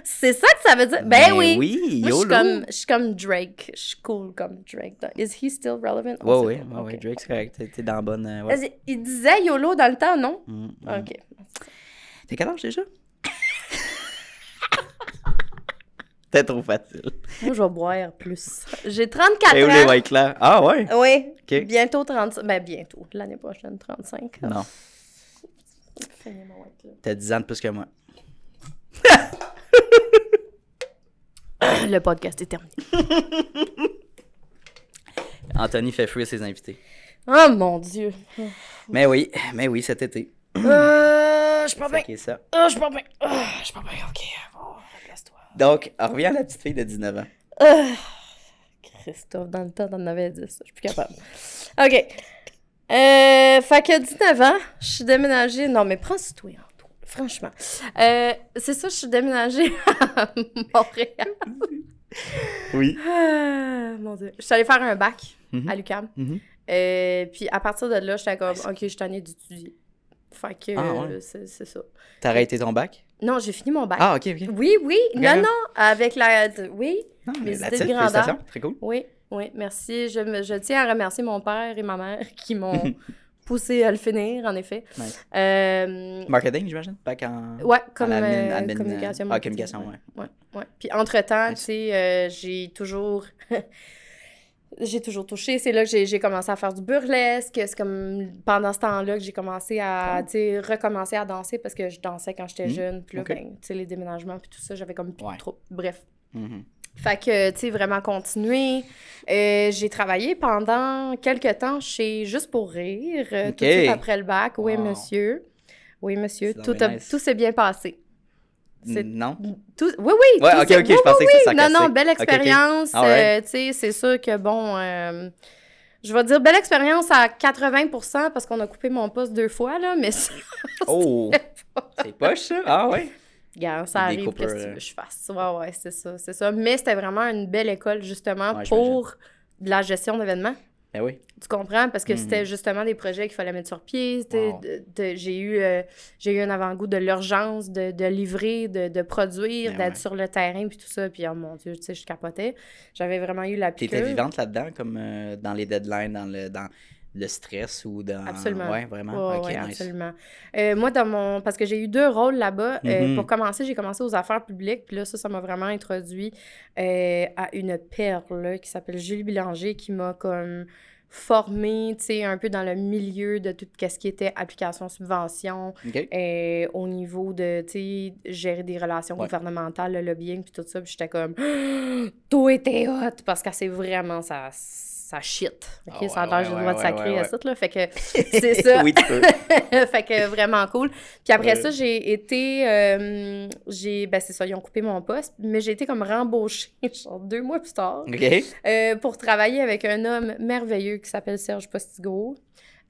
C'est ça que ça veut dire? Ben oui! Oui, Moi, YOLO. je suis comme Drake. Je suis cool comme Drake. Is he still relevant? Ouais, On ouais, sait pas. ouais, Ok. Drake, c'est correct. T'es dans la bonne. Ouais. Il disait YOLO dans le temps, non? OK. T'es quel âge déjà? T'es trop facile. Moi, je vais boire plus. J'ai 34 Et où les ans. white là? Ah ouais? Oui. Ok. Bientôt 35. Ben, bientôt. L'année prochaine, 35. Non. Finis mon white, là. T'as 10 ans de plus que moi. Le podcast est terminé. Anthony fait fuir ses invités. Oh mon Dieu. Mais oui, cet été. Je suis pas bien. C'est ça. Je suis pas bien. Je suis pas bien. OK. Bon, replace-toi. Donc, on revient à la petite fille de 19 ans. Christophe, dans le temps, t'en avais 10. Je suis plus capable. OK. Fait que 19 ans, je suis déménagée. Non, mais prends ce toi, Anto. Franchement. C'est ça, je suis déménagée à Montréal. Oui. Mon Dieu. Je suis allée faire un bac Mhm. à l'UQAM. Mhm. Puis à partir de là, j'étais comme, OK, je suis tannée d'étudier. Fait que Ah, ouais. c'est ça. T'as arrêté ton bac? Non, j'ai fini mon bac. Ah, ok, ok. Oui. Ok. Non, avec la... Oui. Non, Mes mais idées that's de it, grandeur. félicitations, très cool. Oui, merci. Je tiens à remercier mon père et ma mère qui m'ont poussé à le finir, en effet. Nice. Euh, Marketing, j'imagine? Bac en... ouais, comme admin, communication. ah, marketing, communication, ouais. Ouais. Puis entre-temps, Nice. tu sais, j'ai toujours... J'ai toujours touché. C'est là que j'ai commencé à faire du burlesque. C'est comme pendant ce temps-là que j'ai commencé à, tu sais, recommencer à danser parce que je dansais quand j'étais jeune. Puis là, ok. ben, tu sais, les déménagements puis tout ça, j'avais comme plus Ouais. trop. Bref. Mhm. Fait que, tu sais, vraiment continuer. J'ai travaillé pendant quelques temps chez Juste pour rire, tout de Ok. suite après le bac. Oui, Wow. monsieur. Oui, monsieur. C'est Tout, donc nice. tout s'est bien passé. C'est- Non? Oui, Ouais, tout ok, s'est- ok, je pensais que c'était Non, sarcastique. non, belle Ok, ok. expérience. Alright. Tu sais, c'est sûr que, bon, je vais dire belle expérience à 80% parce qu'on a coupé mon poste 2 fois, là, mais ça, Oh! C'est poche, ça? Ah, ouais? regarde, ça Des arrive, coupeurs, qu'est-ce que tu veux que je fasse? Ouais, c'est ça. Mais c'était vraiment une belle école, justement, Ouais, pour de la gestion d'événements. Ben oui. Tu comprends? Parce que Mhm. c'était justement des projets qu'il fallait mettre sur pied. C'était Wow. j'ai eu un avant-goût de l'urgence, de livrer, de produire, Ben d'être ouais. sur le terrain, puis tout ça. Puis, oh mon Dieu, tu sais, je capotais. J'avais vraiment eu la piqûre. T'étais vivante là-dedans, comme dans les deadlines, dans le stress ou dans... Absolument. Ouais, vraiment? Ok, Ouais, nice. absolument. Moi, parce que j'ai eu 2 rôles là-bas. Mhm. Pour commencer, j'ai commencé aux affaires publiques. Puis là, ça m'a vraiment introduit à une perle là, qui s'appelle Julie Bélanger, qui m'a comme formée, tu sais, un peu dans le milieu de tout ce qui était application subvention, OK. au niveau de, tu sais, gérer des relations Ouais. gouvernementales, le lobbying, puis tout ça. Puis j'étais comme, tout était hot, parce que c'est vraiment ça shit. OK, Ah ça a ouais, l'air, j'ai le ouais, droit de ouais, sacrer ouais, à ouais. ça, là. Fait que c'est ça. Oui, tu peux. Fait que vraiment cool. Puis après Ouais. ça, j'ai été... ben c'est ça, ils ont coupé mon poste, mais j'ai été comme rembauchée, genre 2 mois plus tard, OK. pour travailler avec un homme merveilleux qui s'appelle Serge Postigo.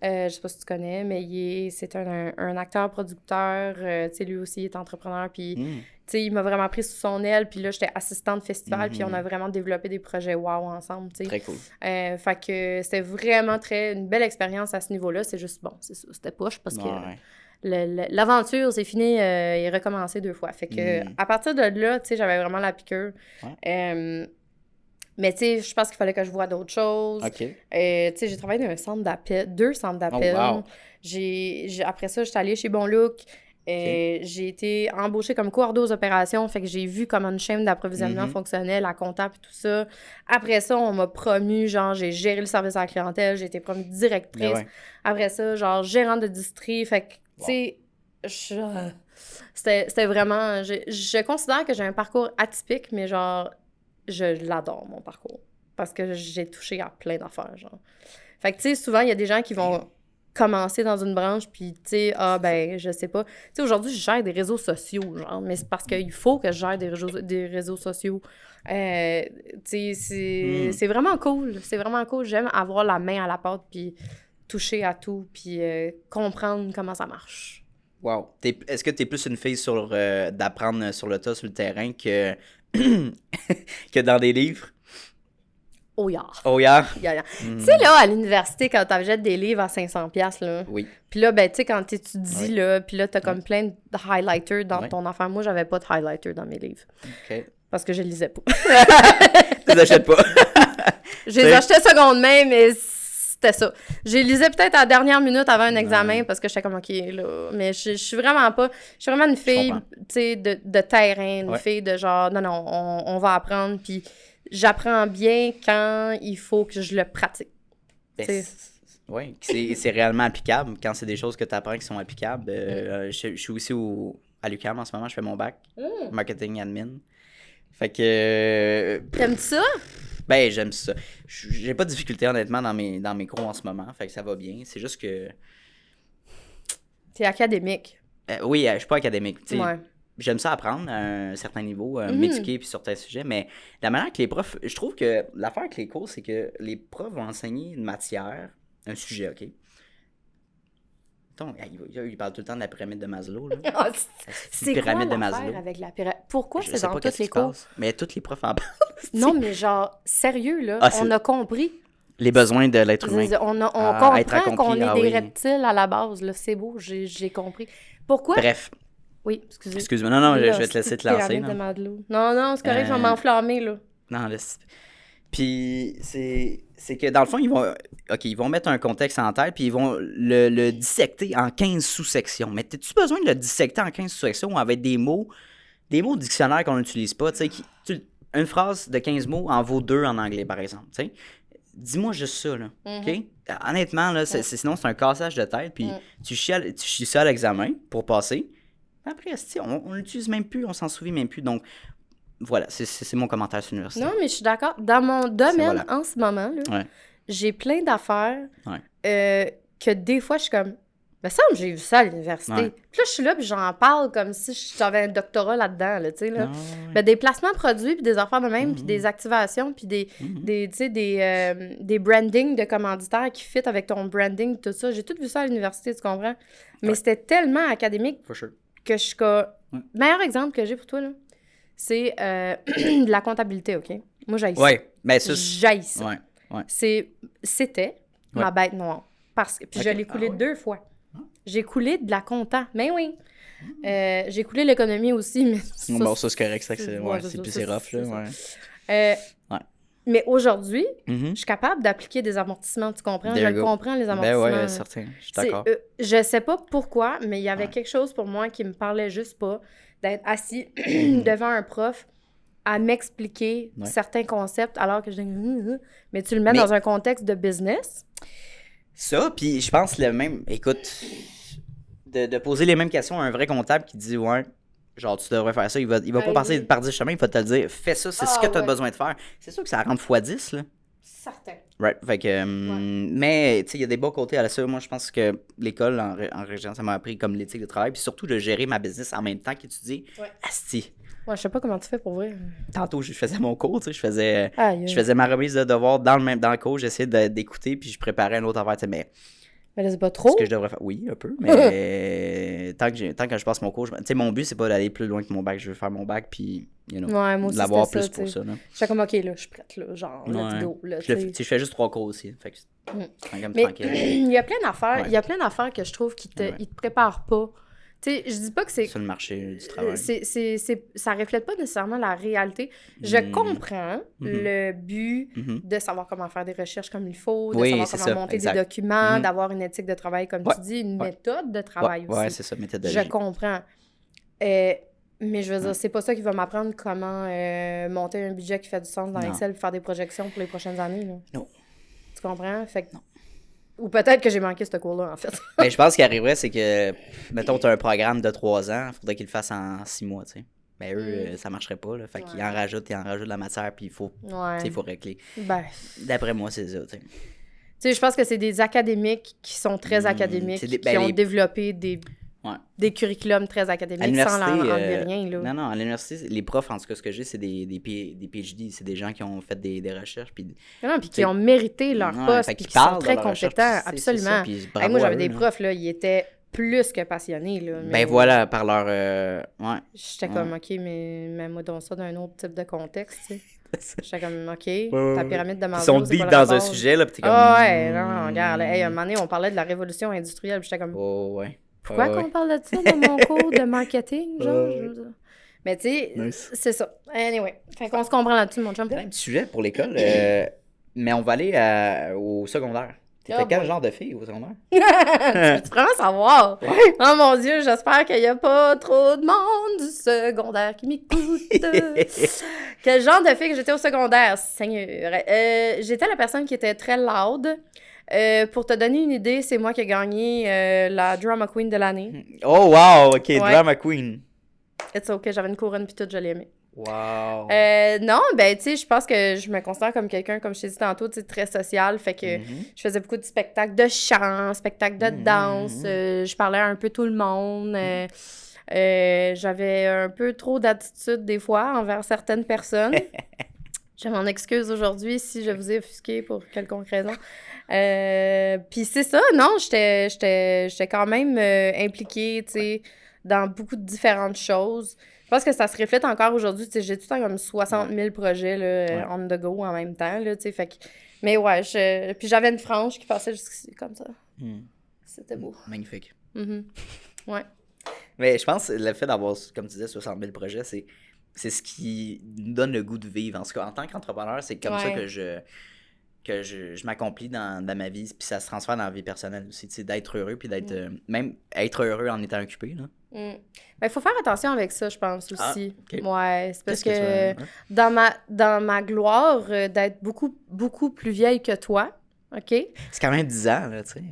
Je sais pas si tu connais, mais c'est un acteur-producteur. Tu sais, lui aussi, il est entrepreneur. Puis, tu sais, il m'a vraiment pris sous son aile. Puis là, j'étais assistante de festival. Puis on a vraiment développé des projets wow ensemble, tu sais. Très cool. Fait que c'était vraiment une belle expérience à ce niveau-là. C'est juste, bon, c'est ça, c'était poche parce que l'aventure, c'est fini et recommencé 2 fois. Fait que à partir de là, tu sais, j'avais vraiment la piqûre. Mais tu sais, je pense qu'il fallait que je voie d'autres choses. OK. Tu sais, j'ai travaillé dans 2 centres d'appel. Oh, wow. Après ça, j'étais allée chez Bon Look. J'ai été embauchée comme coordonnatrice aux opérations. Fait que j'ai vu comment une chaîne d'approvisionnement fonctionnait, la comptable et tout ça. Après ça, on m'a promue, genre, j'ai géré le service à la clientèle. J'ai été promue directrice. Après ça, genre, gérante de district. Fait que, tu sais, c'était vraiment... Je considère que j'ai un parcours atypique, mais genre... Je l'adore, mon parcours, parce que j'ai touché à plein d'affaires, genre. Fait que, tu sais, souvent, il y a des gens qui vont commencer dans une branche, puis, tu sais, je sais pas. Tu sais, aujourd'hui, je gère des réseaux sociaux, genre, mais c'est parce qu'il faut que je gère des réseaux sociaux. Tu sais, c'est vraiment cool. C'est vraiment cool. J'aime avoir la main à la pâte, puis toucher à tout, puis comprendre comment ça marche. Wow. Est-ce que tu es plus une fille d'apprendre sur le tas, sur le terrain, que dans des livres? Oh yeah. Oh yeah. Tu sais, là, à l'université, quand t'achètes des livres à 500$, là. Oui. Puis là, ben, tu sais, quand t'étudies, là, puis là, t'as comme plein de highlighters dans ton affaire. Moi, j'avais pas de highlighter dans mes livres. OK. Parce que je lisais pas. Tu les achètes pas. Je les achetais seconde main, mais c'était ça. Je les lisais peut-être à la dernière minute avant un examen parce que j'étais comme, OK, là. Mais je suis vraiment pas... Je suis vraiment une fille, tu sais, de terrain, une fille de genre, non, on va apprendre, puis j'apprends bien quand il faut que je le pratique. Oui, c'est réellement applicable quand c'est des choses que tu apprends qui sont applicables. Je suis aussi à l'UQAM en ce moment, je fais mon bac, marketing admin. Fait que... T'aimes-tu ça? Ben, j'aime ça. J'ai pas de difficulté, honnêtement, dans mes cours en ce moment. Fait que ça va bien. C'est juste que... T'es académique. Oui, je suis pas académique. Ouais. J'aime ça apprendre à un certain niveau, m'éduquer puis sur certains sujets, mais la manière que les profs... Je trouve que l'affaire avec les cours, c'est que les profs vont enseigner une matière, un sujet, OK? Donc, il parle tout le temps de la pyramide de Maslow, là. C'est pyramide de Maslow. Avec la pyramide? Pourquoi c'est dans tous les cours? Mais tous les profs en parlent. Non, mais genre, sérieux, là, on a compris. Les besoins de l'être humain. On comprend qu'on est des reptiles à la base, là. C'est beau, j'ai compris. Pourquoi? Bref. Oui, excuse-moi. Non, je vais te laisser te lancer. Non, c'est correct, je vais m'enflammer, là. Non, laisse. Puis, c'est que dans le fond, ils vont mettre un contexte en tête, puis ils vont le dissecter en 15 sous-sections. Mais as-tu besoin de le dissecter en 15 sous-sections avec des mots de dictionnaire qu'on n'utilise pas? Une phrase de 15 mots en vaut 2 en anglais, par exemple. T'sais? Dis-moi juste ça, là. OK? Honnêtement, là, sinon, c'est un cassage de tête, puis tu chies ça à l'examen pour passer. Après, on l'utilise même plus, on s'en souvient même plus. Donc, voilà, c'est mon commentaire sur l'université. Non, mais je suis d'accord. Dans mon domaine, en ce moment, là, j'ai plein d'affaires que des fois, je suis comme... Mais ça, j'ai vu ça à l'université. Puis là, je suis là, puis j'en parle comme si j'avais un doctorat là-dedans, là, tu sais, là. Ben, des placements produits, puis des affaires de même, puis des activations, puis des brandings de commanditaires qui fit avec ton branding, tout ça. J'ai tout vu ça à l'université, tu comprends? Mais c'était tellement académique que je suis comme... Le meilleur exemple que j'ai pour toi, là, c'est de la comptabilité, OK? Moi, j'haïs ça. Ben, ça. J'haïs ça. C'était ma bête noire. Puis je l'ai coulé 2 fois. J'ai coulé de la compta. Mais oui. J'ai coulé l'économie aussi, mais ça, c'est correct. C'est plus rough, là. Mais aujourd'hui, je suis capable d'appliquer des amortissements, tu comprends? Je le comprends, les amortissements. Ben oui, certain. Je suis d'accord. Je sais pas pourquoi, mais il y avait quelque chose pour moi qui me parlait juste pas d'être assis devant un prof à m'expliquer certains concepts alors que je dis mais tu le mets dans un contexte de business. Ça, puis je pense le même... Écoute, de poser les mêmes questions à un vrai comptable qui dit genre tu devrais faire ça, il va pas passer par 10 chemins, il va te le dire, fais ça, c'est ce que tu as besoin de faire. C'est sûr que ça rentre x10, là. Certain. Right, fait que... Mais, tu sais, il y a des bons côtés à ça. Moi, je pense que l'école en région, ça m'a appris comme l'éthique de travail, puis surtout de gérer ma business en même temps qu'étudier. Asti. Ouais, je sais pas comment tu fais pour vrai. Tantôt, je faisais mon cours, tu sais, je faisais ma remise de devoir dans le cours, j'essayais d'écouter, puis je préparais un autre affaire, tu sais, mais Mais là, c'est pas trop. Ce que je devrais faire. Oui, un peu, mais tant que je passe mon cours, tu sais, mon but, c'est pas d'aller plus loin que mon bac. Je veux faire mon bac, puis, Ouais, moi aussi, l'avoir c'était plus ça, pour tu sais. ça, là. J'étais comme, OK, là, je suis prête, là, genre, let's Ouais. go, là, Je, tu sais. je fais juste 3 cours aussi, fait que tranquille, Mais tranquille. il y a plein d'affaires, Ouais. il y a plein d'affaires que je trouve qui Ouais. ils te préparent pas. Tu sais, je dis pas que c'est... Sur le marché du travail. Ça reflète pas nécessairement la réalité. Je comprends Mhm. le but Mhm. de savoir comment faire des recherches comme il faut, de Oui, savoir c'est comment ça, monter exact. des documents, Mhm. d'avoir une éthique de travail, comme Ouais, tu dis, une ouais. méthode de travail Ouais, aussi. c'est ça, méthodologie. Je comprends. Mais je veux dire, c'est pas ça qui va m'apprendre comment monter un budget qui fait du sens dans Non. Excel et faire des projections pour les prochaines années. Là. Non. Tu comprends? Fait que... Ou peut-être que j'ai manqué ce cours-là, en fait. Mais je pense qu'il arriverait, c'est que, mettons, tu as un programme de 3 ans, il faudrait qu'ils le fassent en 6 mois, tu sais. Mais eux, ça marcherait pas, là. Fait qu'ils en rajoutent de la matière, puis il faut, tu sais, il faut régler. Ben, D'après moi, c'est ça, tu sais. tu sais, je pense que c'est des académiques qui sont très académiques, c'est des- qui ben, ont les- développé des curriculums très À académiques l'université, sans enlever rien, là. non, à l'université, les profs, en tout cas, ce que j'ai, c'est des PhD, c'est des gens qui ont fait des recherches, puis Non, puis qui t'sais, ont mérité leur ouais, poste, fait puis qu'ils qui sont parlent de très leur recherche, compétents, puis c'est absolument. ça, puis Hey, bravo moi, à j'avais eux, des là. profs, là, ils étaient plus que passionnés, là. Ben mais voilà, par leur... ouais. J'étais comme, OK, mais mets-moi donc ça d'un autre type de contexte, tu sais. J'étais comme, OK, ta pyramide de Ils Maslow, sont c'est deep quoi le dans un rapport? sujet, là, puis t'es comme... Ah ouais, non, regarde, là, hey, à un moment donné, on parlait de la révolution industrielle, puis j'étais comme, Oh, ouais. pourquoi Ouais, qu'on ouais. parle de ça dans mon cours de marketing, genre? Ouais. Je veux dire. Mais tu sais, Nice. c'est ça. Anyway, fait qu'on se comprend là-dessus, mon chum. Un petit sujet pour l'école, mais on va aller au secondaire. T'étais Oh quel boy. genre de fille au secondaire? Tu veux vraiment savoir? Oh mon Dieu, j'espère qu'il n'y a pas trop de monde du secondaire qui m'écoute. Quel genre de fille que j'étais au secondaire, Seigneur? J'étais la personne qui était très loud. Pour te donner une idée, c'est moi qui ai gagné la Drama Queen de l'année. Oh, wow! OK, Drama Queen. It's OK, j'avais une couronne puis tout, je l'ai aimé. Wow. Non, ben, tu sais, je pense que je me considère comme quelqu'un, comme je t'ai dit tantôt, tu sais, très social. Fait que je faisais beaucoup de spectacles de chant, spectacles de danse. Je parlais à un peu tout le monde. J'avais un peu trop d'attitude, des fois, envers certaines personnes. Je m'en excuse aujourd'hui si je vous ai offusqué pour quelconque raison. Puis c'est ça, non, j'étais quand même impliquée, tu sais, dans beaucoup de différentes choses. Je pense que ça se reflète encore aujourd'hui, tu sais, j'ai tout le temps comme 60 000 projets, là, on the go en même temps, là, tu sais, fait que... Mais ouais, puis j'avais une frange qui passait jusqu'ici, comme ça. C'était beau. Magnifique. Ouais. Mais je pense que le fait d'avoir, comme tu disais, 60 000 projets, c'est ce qui nous donne le goût de vivre. En tout cas, en tant qu'entrepreneur, c'est comme ça que je m'accomplis dans ma vie, puis ça se transfère dans la vie personnelle aussi, tu sais, d'être heureux, puis d'être... même être heureux en étant occupé, là. Ben, il faut faire attention avec ça, je pense, aussi. Ah, ok. Ouais, c'est parce Qu'est-ce que, que tu dans ma gloire d'être beaucoup, beaucoup plus vieille que toi, OK? C'est quand même 10 ans, là, tu sais.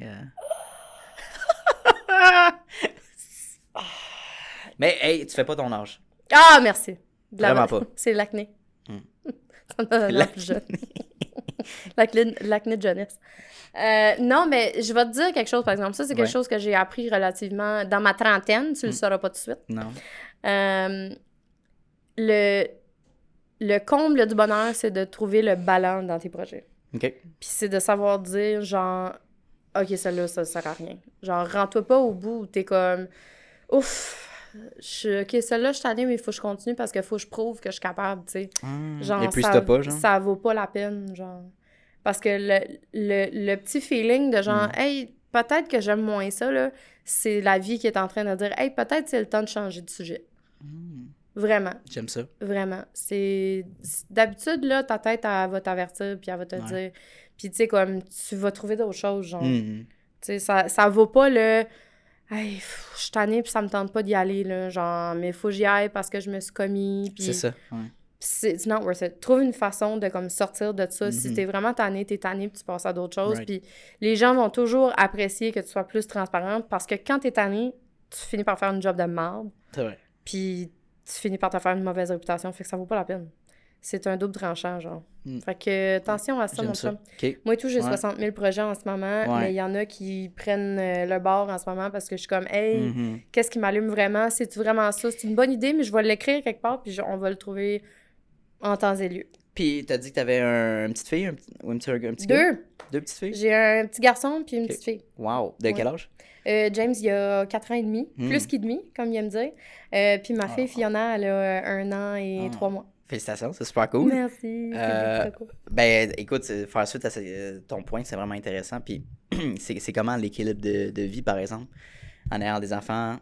Mais, hey, tu fais pas ton âge. Ah, merci. Vraiment pas. C'est l'acné. Ça me donne l'air plus jeune. L'acné de jeunesse. Non, mais je vais te dire quelque chose, par exemple. Ça, c'est quelque chose que j'ai appris relativement dans ma trentaine. Tu le sauras pas tout de suite. Non. Le comble du bonheur, c'est de trouver le ballon dans tes projets. OK. Puis c'est de savoir dire, genre, OK, celle-là, ça sert à rien. Genre, rends-toi pas au bout où t'es comme, ouf, OK, celle-là, je suis allée, mais il faut que je continue parce qu'il faut que je prouve que je suis capable, tu sais. Genre, Et puis, ça, si t'as pas, genre? ça vaut pas la peine, genre. Parce que le petit feeling de genre, hey, peut-être que j'aime moins ça, là, c'est la vie qui est en train de dire, hey, peut-être c'est le temps de changer de sujet. Vraiment. J'aime ça. Vraiment. D'habitude, là, ta tête, elle va t'avertir, puis elle va te dire... Puis, tu sais, comme, tu vas trouver d'autres choses, genre. Tu sais, ça vaut pas le... Hey, je suis tannée, puis ça me tente pas d'y aller, là. Genre, mais faut que j'y aille parce que je me suis commis, puis... C'est ça, ouais. It's not worth it. Trouve une façon de, comme, sortir de ça. Si t'es vraiment tanné, puis tu passes à d'autres choses. Puis les gens vont toujours apprécier que tu sois plus transparente parce que quand t'es tanné, tu finis par faire une job de merde. C'est vrai. Puis tu finis par te faire une mauvaise réputation. Fait que ça vaut pas la peine. C'est un double tranchant, genre. Fait que, attention à ça, mon chum. Okay. Moi et tout, j'ai 60 000 projets en ce moment, mais il y en a qui prennent le bord en ce moment parce que je suis comme, hey, qu'est-ce qui m'allume vraiment? C'est-tu vraiment ça? C'est une bonne idée, mais je vais l'écrire quelque part, puis on va le trouver en temps et lieu. Puis, t'as dit que t'avais une petite fille ou un petit gars? Deux. Deux petites filles? J'ai un petit garçon puis une petite fille. Wow. De quel âge? James, il a 4 ans et demi, plus qu'il demi, comme il aime dire. Puis ma fille, Fiona, elle a 1 an et 3 mois. Félicitations, c'est super cool. Merci, c'est beaucoup trop cool. Ben, écoute, faire suite à ton point, c'est vraiment intéressant. Puis, c'est comment l'équilibre de vie, par exemple, en ayant des enfants?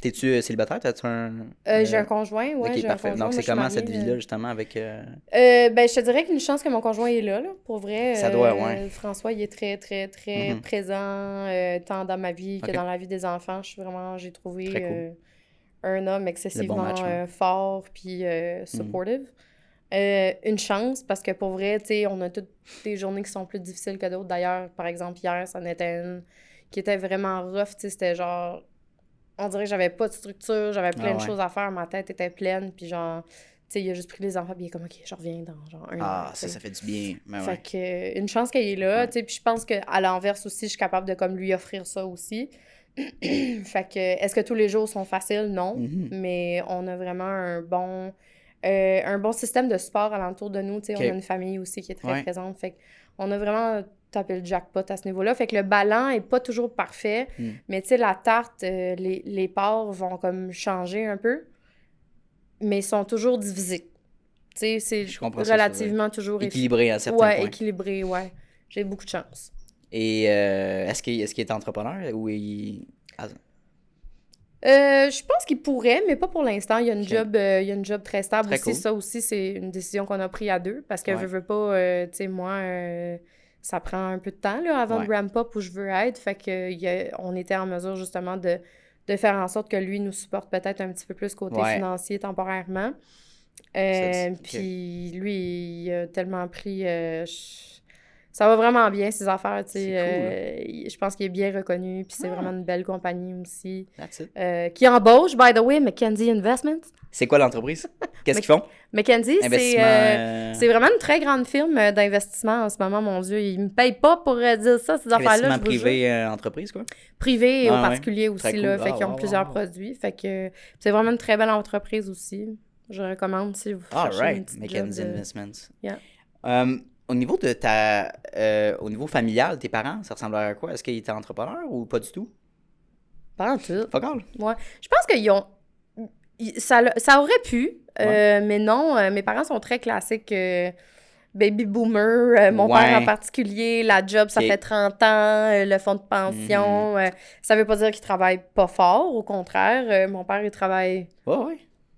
T'es-tu célibataire? T'as-tu un... J'ai un conjoint, ouais, Ok, j'ai parfait. un conjoint. Donc, Moi, c'est comment je suis cette mariée, vie-là, justement, avec... Ben, je te dirais qu'une chance que mon conjoint est là, pour vrai. Ça doit, ouais. François, il est très, très, très présent, tant dans ma vie que dans la vie des enfants. J'ai trouvé Très cool. un homme Le excessivement bon match, ouais. fort puis supportive. Une chance, parce que pour vrai, tu sais, on a toutes des journées qui sont plus difficiles que d'autres. D'ailleurs, par exemple, hier, ça en était une qui était vraiment rough, tu sais, c'était genre... On dirait que j'avais pas de structure, j'avais plein de choses à faire, ma tête était pleine, puis genre, tu sais, il a juste pris les enfants, puis il est comme, OK, je reviens dans genre 1 an. Ça fait du bien. Ben, fait que, une chance qu'il est là, tu sais, puis je pense qu'à l'inverse aussi, je suis capable de comme lui offrir ça aussi. Fait que, est-ce que tous les jours sont faciles? Non, mais on a vraiment un bon système de support alentour de nous, tu sais, on a une famille aussi qui est très présente, fait qu'on a vraiment tapé le jackpot à ce niveau-là. Fait que le ballon est pas toujours parfait, mais tu sais, la tarte, les parts vont comme changer un peu, mais ils sont toujours divisés. Tu sais, c'est relativement toujours... équilibré à certains points. Ouais, équilibré, ouais. J'ai beaucoup de chance. Et est-ce qu'il est entrepreneur ou Je pense qu'il pourrait, mais pas pour l'instant. Il y a une job très stable très aussi. cool. Ça aussi, c'est une décision qu'on a prise à deux, parce que je veux pas, tu sais, moi... ça prend un peu de temps là, avant de ramp up où je veux être. Fait que on était en mesure justement de faire en sorte que lui nous supporte peut-être un petit peu plus côté financier temporairement. Puis lui, il a tellement pris... ça va vraiment bien, ses affaires, tu sais. Je pense qu'il est bien reconnu, puis c'est vraiment une belle compagnie aussi. That's it. Qui embauche, by the way, Mackenzie Investments. C'est quoi l'entreprise? Qu'est-ce qu'ils font? Mackenzie, c'est vraiment une très grande firme d'investissement en ce moment, mon Dieu. Ils me payent pas pour dire ça, ces affaires-là. Investissement privé, entreprise, quoi? Privé et au particulier aussi, cool. là. Fait qu'ils ont plusieurs produits. Fait que c'est vraiment une très belle entreprise aussi. Je recommande si vous cherchez une petite Mackenzie job Investments. Yeah. Au niveau de au niveau familial, tes parents, ça ressemblait à quoi? Est-ce qu'ils étaient entrepreneurs ou pas du tout? Pas en tout. Pas grave. Ouais. Je pense qu'ils ont... Ça aurait pu, mais non. Mes parents sont très classiques. Baby boomer, mon père en particulier, la job, ça fait 30 ans, le fonds de pension. Ça veut pas dire qu'il travaille pas fort, au contraire. Mon père, il travaille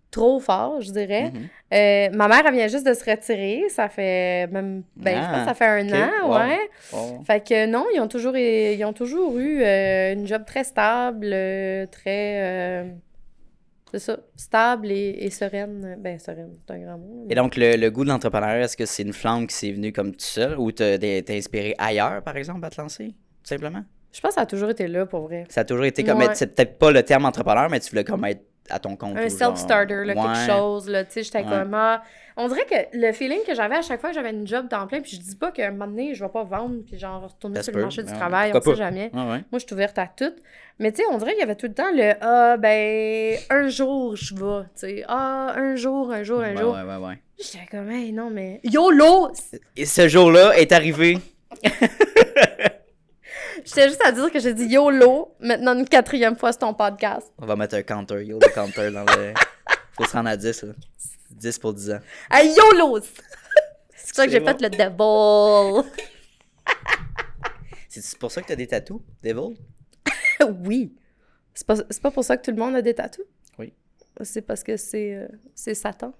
trop fort, je dirais. Ma mère, elle vient juste de se retirer. Ça fait même... je pense que ça fait 1 an, Fait que non, ils ont toujours eu une job très stable, très... c'est ça, stable et sereine. Ben, sereine, c'est un grand mot. Et donc, le goût de l'entrepreneuriat, est-ce que c'est une flamme qui s'est venue comme tout seul ou t'es inspiré ailleurs, par exemple, à te lancer, tout simplement? Je pense que ça a toujours été là, pour vrai. Ça a toujours été comme... C'est peut-être pas le terme entrepreneur, mais tu voulais comme être à ton compte. Un self-starter, là, quelque chose, là, tu sais, j'étais comme... on dirait que le feeling que j'avais à chaque fois que j'avais une job temps plein, puis je dis pas qu'à un moment donné, je vais pas vendre, puis genre retourner sur le marché du travail, on sait jamais. Moi, je suis ouverte à tout. Mais tu sais, on dirait qu'il y avait tout le temps le un jour, je vais, tu sais. Un jour. Ouais. J'étais comme, hey, non, mais... YOLO! Et ce jour-là est arrivé. J'étais juste à dire que j'ai dit YOLO, maintenant une 4e fois sur ton podcast. On va mettre un counter, YOLO counter dans le... Faut se rendre à 10, là. 10 pour 10 ans. Hey, YOLO! C'est ça que j'ai fait le devil. C'est pour ça que t'as des tatous, devil? Oui. C'est pas pour ça que tout le monde a des tatous? Oui. C'est parce que c'est Satan.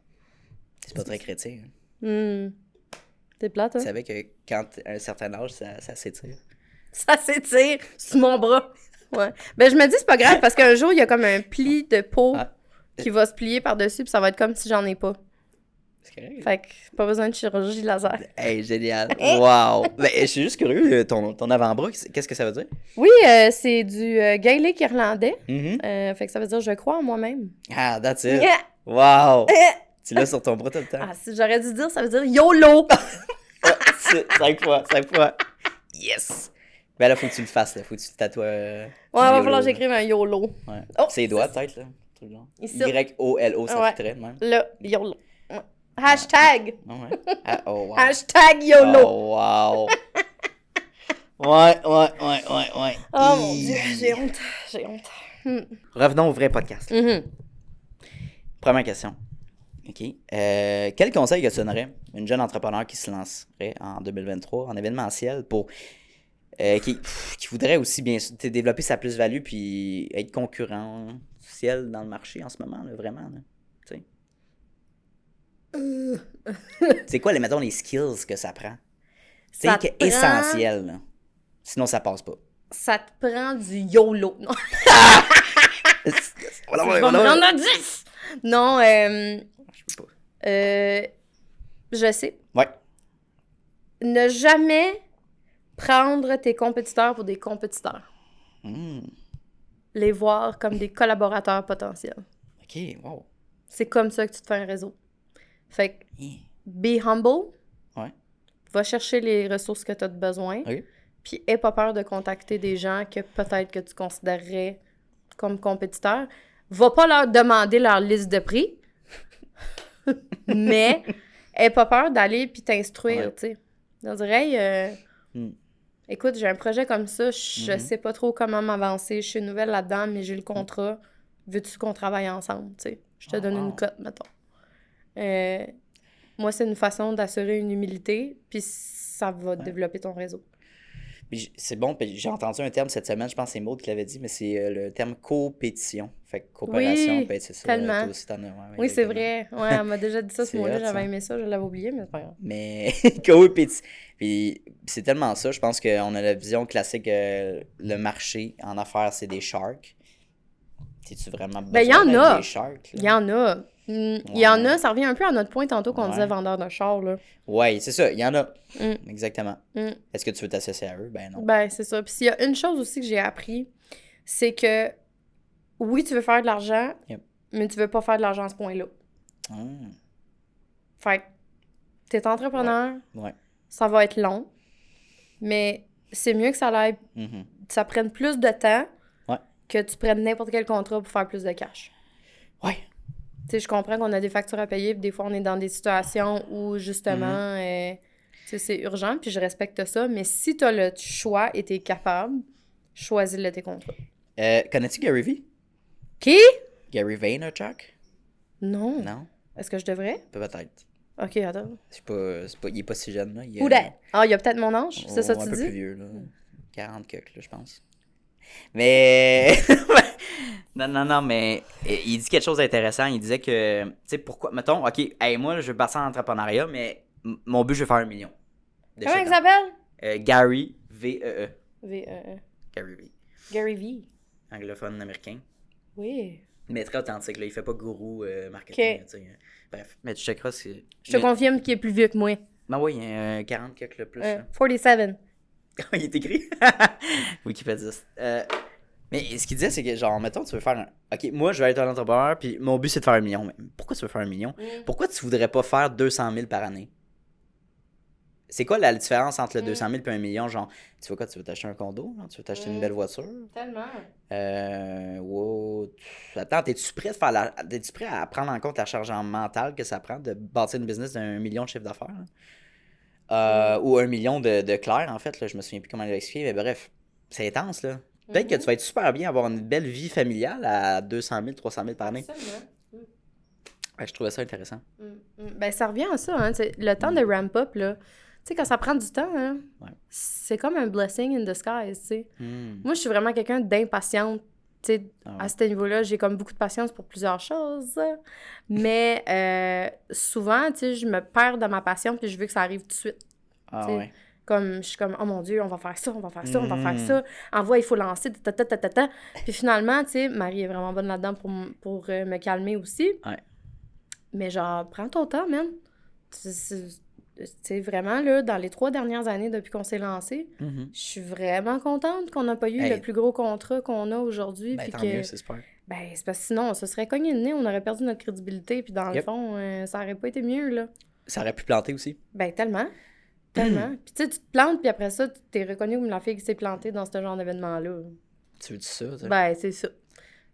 C'est pas très chrétien. T'es plate, hein? Tu savais que quand à un certain âge, ça s'étire. Ça s'étire sous mon bras. Ouais. Ben, je me dis, c'est pas grave, parce qu'un jour, il y a comme un pli de peau qui va se plier par-dessus, puis ça va être comme si j'en ai pas. C'est correct. Fait que pas besoin de chirurgie laser. Hey, génial. Wow. Ben, je suis juste curieux, ton avant-bras, qu'est-ce que ça veut dire? Oui, c'est du gaélique irlandais. Fait que ça veut dire « je crois en moi-même ». Ah, that's it. Wow. Tu l'as sur ton bras tout le temps. Ah, si j'aurais dû dire, ça veut dire « YOLO ». 5 fois. Yes. Ben là, faut que tu le fasses, là. Faut que tu te tatoues. Ouais, va falloir que j'écrive un YOLO. Ouais. Oh, c'est les doigts, peut-être, là. Ici. YOLO, ça fitterait, même. Là, YOLO. Hashtag. Ouais. Ah, oh, wow. Hashtag YOLO. Oh, wow. Ouais. Oh mon Dieu, j'ai honte. J'ai honte. Revenons au vrai podcast. Mhm. Première question. OK. Quel conseil que tu donnerais à une jeune entrepreneur qui se lancerait en 2023 en événementiel pour qui voudrait aussi bien développer sa plus-value puis être concurrentiel dans le marché en ce moment, là, vraiment. Là, c'est quoi, mettons, les skills que ça prend? C'est Ça te prend- essentiel. Là. Sinon, ça passe pas. Ça te prend du YOLO. Non, Voilà, je vais me rendre à 10. Non, Je peux pas. je sais. Ouais. Ne jamais prendre tes compétiteurs pour des compétiteurs. Les voir comme des collaborateurs potentiels. OK, wow. C'est comme ça que tu te fais un réseau. Fait que, Yeah. be humble. Ouais. Va chercher les ressources que tu as besoin. OK. Puis, aie pas peur de contacter des gens que peut-être que tu considérerais comme compétiteurs. Va pas leur demander leur liste de prix, mais aie pas peur d'aller puis t'instruire, Ouais. tu sais. On dirait, hey, Hmm. écoute, j'ai un projet comme ça, je Mhm. sais pas trop comment m'avancer, je suis nouvelle là-dedans, mais j'ai le contrat. Veux-tu qu'on travaille ensemble, tu sais? Je te donne wow. une cote, mettons. Moi, c'est une façon d'assurer une humilité, puis ça va développer ton réseau. Puis c'est bon, puis j'ai entendu un terme cette semaine, je pense que c'est Maud qui l'avait dit, mais c'est le terme coopétition. Fait que coopération Oui, peut être c'est ça. tellement. Toi aussi, t'en as, ouais, Oui, c'est exactement. vrai. Ouais, elle m'a déjà dit ça, ce C'est mot-là. hot, J'avais ça. aimé ça, je l'avais oublié, mais c'est pas grave. Mais coopétition. Puis c'est tellement ça, je pense qu'on a la vision classique, le marché en affaires, c'est des sharks. T'es-tu vraiment besoin Ben, il y en d'être a. des sharks? Il y en a. Il y en a, ça revient un peu à notre point tantôt qu'on Ouais. disait vendeur de char, là. Ouais, c'est ça, il y en a. Mm. Exactement. Mm. Est-ce que tu veux t'associer à eux? Ben non. Ben, c'est ça. Puis s'il y a une chose aussi que j'ai appris, c'est que oui, tu veux faire de l'argent, Yep. mais tu veux pas faire de l'argent à ce point-là. Hum, Fait que t'es entrepreneur, Ouais. ça va être long, mais c'est mieux que Mhm. ça prenne plus de temps Ouais. que tu prennes n'importe quel contrat pour faire plus de cash. Ouais. Tu sais, je comprends qu'on a des factures à payer, puis des fois, on est dans des situations où, justement, tu sais, c'est urgent, puis je respecte ça, mais si t'as le choix et t'es capable, choisis-le tes contrats. Connais-tu Gary V? Qui? Gary Vaynerchuk? Non. Non? Est-ce que je devrais? Peut-être. OK, attends. Il est pas si jeune, là. Il est, Who that? Ah, il y a peut-être mon âge, c'est ça que un tu peu plus dis? vieux, là. 40 quelques, là, je pense. Mais... non, mais il dit quelque chose d'intéressant. Il disait que, tu sais, pourquoi... Mettons, OK, hey, moi, je veux passer en entrepreneuriat, mais mon but, je veux faire 1 million. de Comment chiffre il s'appelle? Gary, V-E-E. V-E-E. Gary V. Gary V. Anglophone américain. Oui. Mais très authentique, là. Il fait pas gourou marketing, Ok. tu sais. Bref, mais tu checkeras si... Je te confirme qu'il est plus vieux que moi. Ben oui, 40 quelques le plus. là. 47. Il est écrit. Wikipédia. Mais ce qu'il disait, c'est que, genre, mettons, tu veux faire un... OK, moi, je vais être un entrepreneur, puis mon but, c'est de faire 1 million. Mais pourquoi tu veux faire 1 million? Pourquoi tu voudrais pas faire 200 000 par année? C'est quoi la différence entre le 200 000 et 1 million? Genre, tu veux quoi? Tu veux t'acheter un condo? Genre, tu veux t'acheter une belle voiture? Tellement. Wow. Attends, t'es-tu prêt à prendre en compte la charge mentale que ça prend de bâtir une business d'1 million de chiffre d'affaires? Là? Ou 1 million de Claire, en fait. Là, je me souviens plus comment elle l'a expliqué, mais bref, c'est intense, là. Peut-être que tu vas être super bien, avoir une belle vie familiale à 200 000, 300 000 par année. Ouais, je trouvais ça intéressant. Ben, ça revient à ça, hein. Le temps de ramp-up, là. Tu sais, quand ça prend du temps, hein, Ouais. c'est comme un blessing in disguise, tu sais. Hmm. Moi, je suis vraiment quelqu'un d'impatiente. Tu sais, Ah ouais. à ce niveau-là, j'ai comme beaucoup de patience pour plusieurs choses. Mais souvent, tu sais, je me perds dans ma passion puis je veux que ça arrive tout de suite. Ah t'sais. ouais. Comme, je suis comme, oh mon Dieu, on va faire ça, on va faire ça, on va faire ça. Envoie, il faut lancer, ta. Puis finalement, tu sais, Marie est vraiment bonne là-dedans pour me calmer aussi. Ouais. Mais genre, prends ton temps, man. Tu sais, vraiment, là, dans les 3 dernières années depuis qu'on s'est lancé, Mhm. je suis vraiment contente qu'on n'a pas eu Hey. le plus gros contrat qu'on a aujourd'hui. Ben, puis tant que, mieux, c'est super. ben, c'est parce que sinon, on se serait cogné le nez, on aurait perdu notre crédibilité. Puis dans le Yep. fond, ça aurait pas été mieux, là. Ça aurait pu planter aussi. Ben, tellement. Tellement. Puis tu sais, tu te plantes, puis après ça, tu t'es reconnu comme la fille qui s'est plantée dans ce genre d'événement-là. Tu veux dire ça? Tu sais? Ben, c'est ça.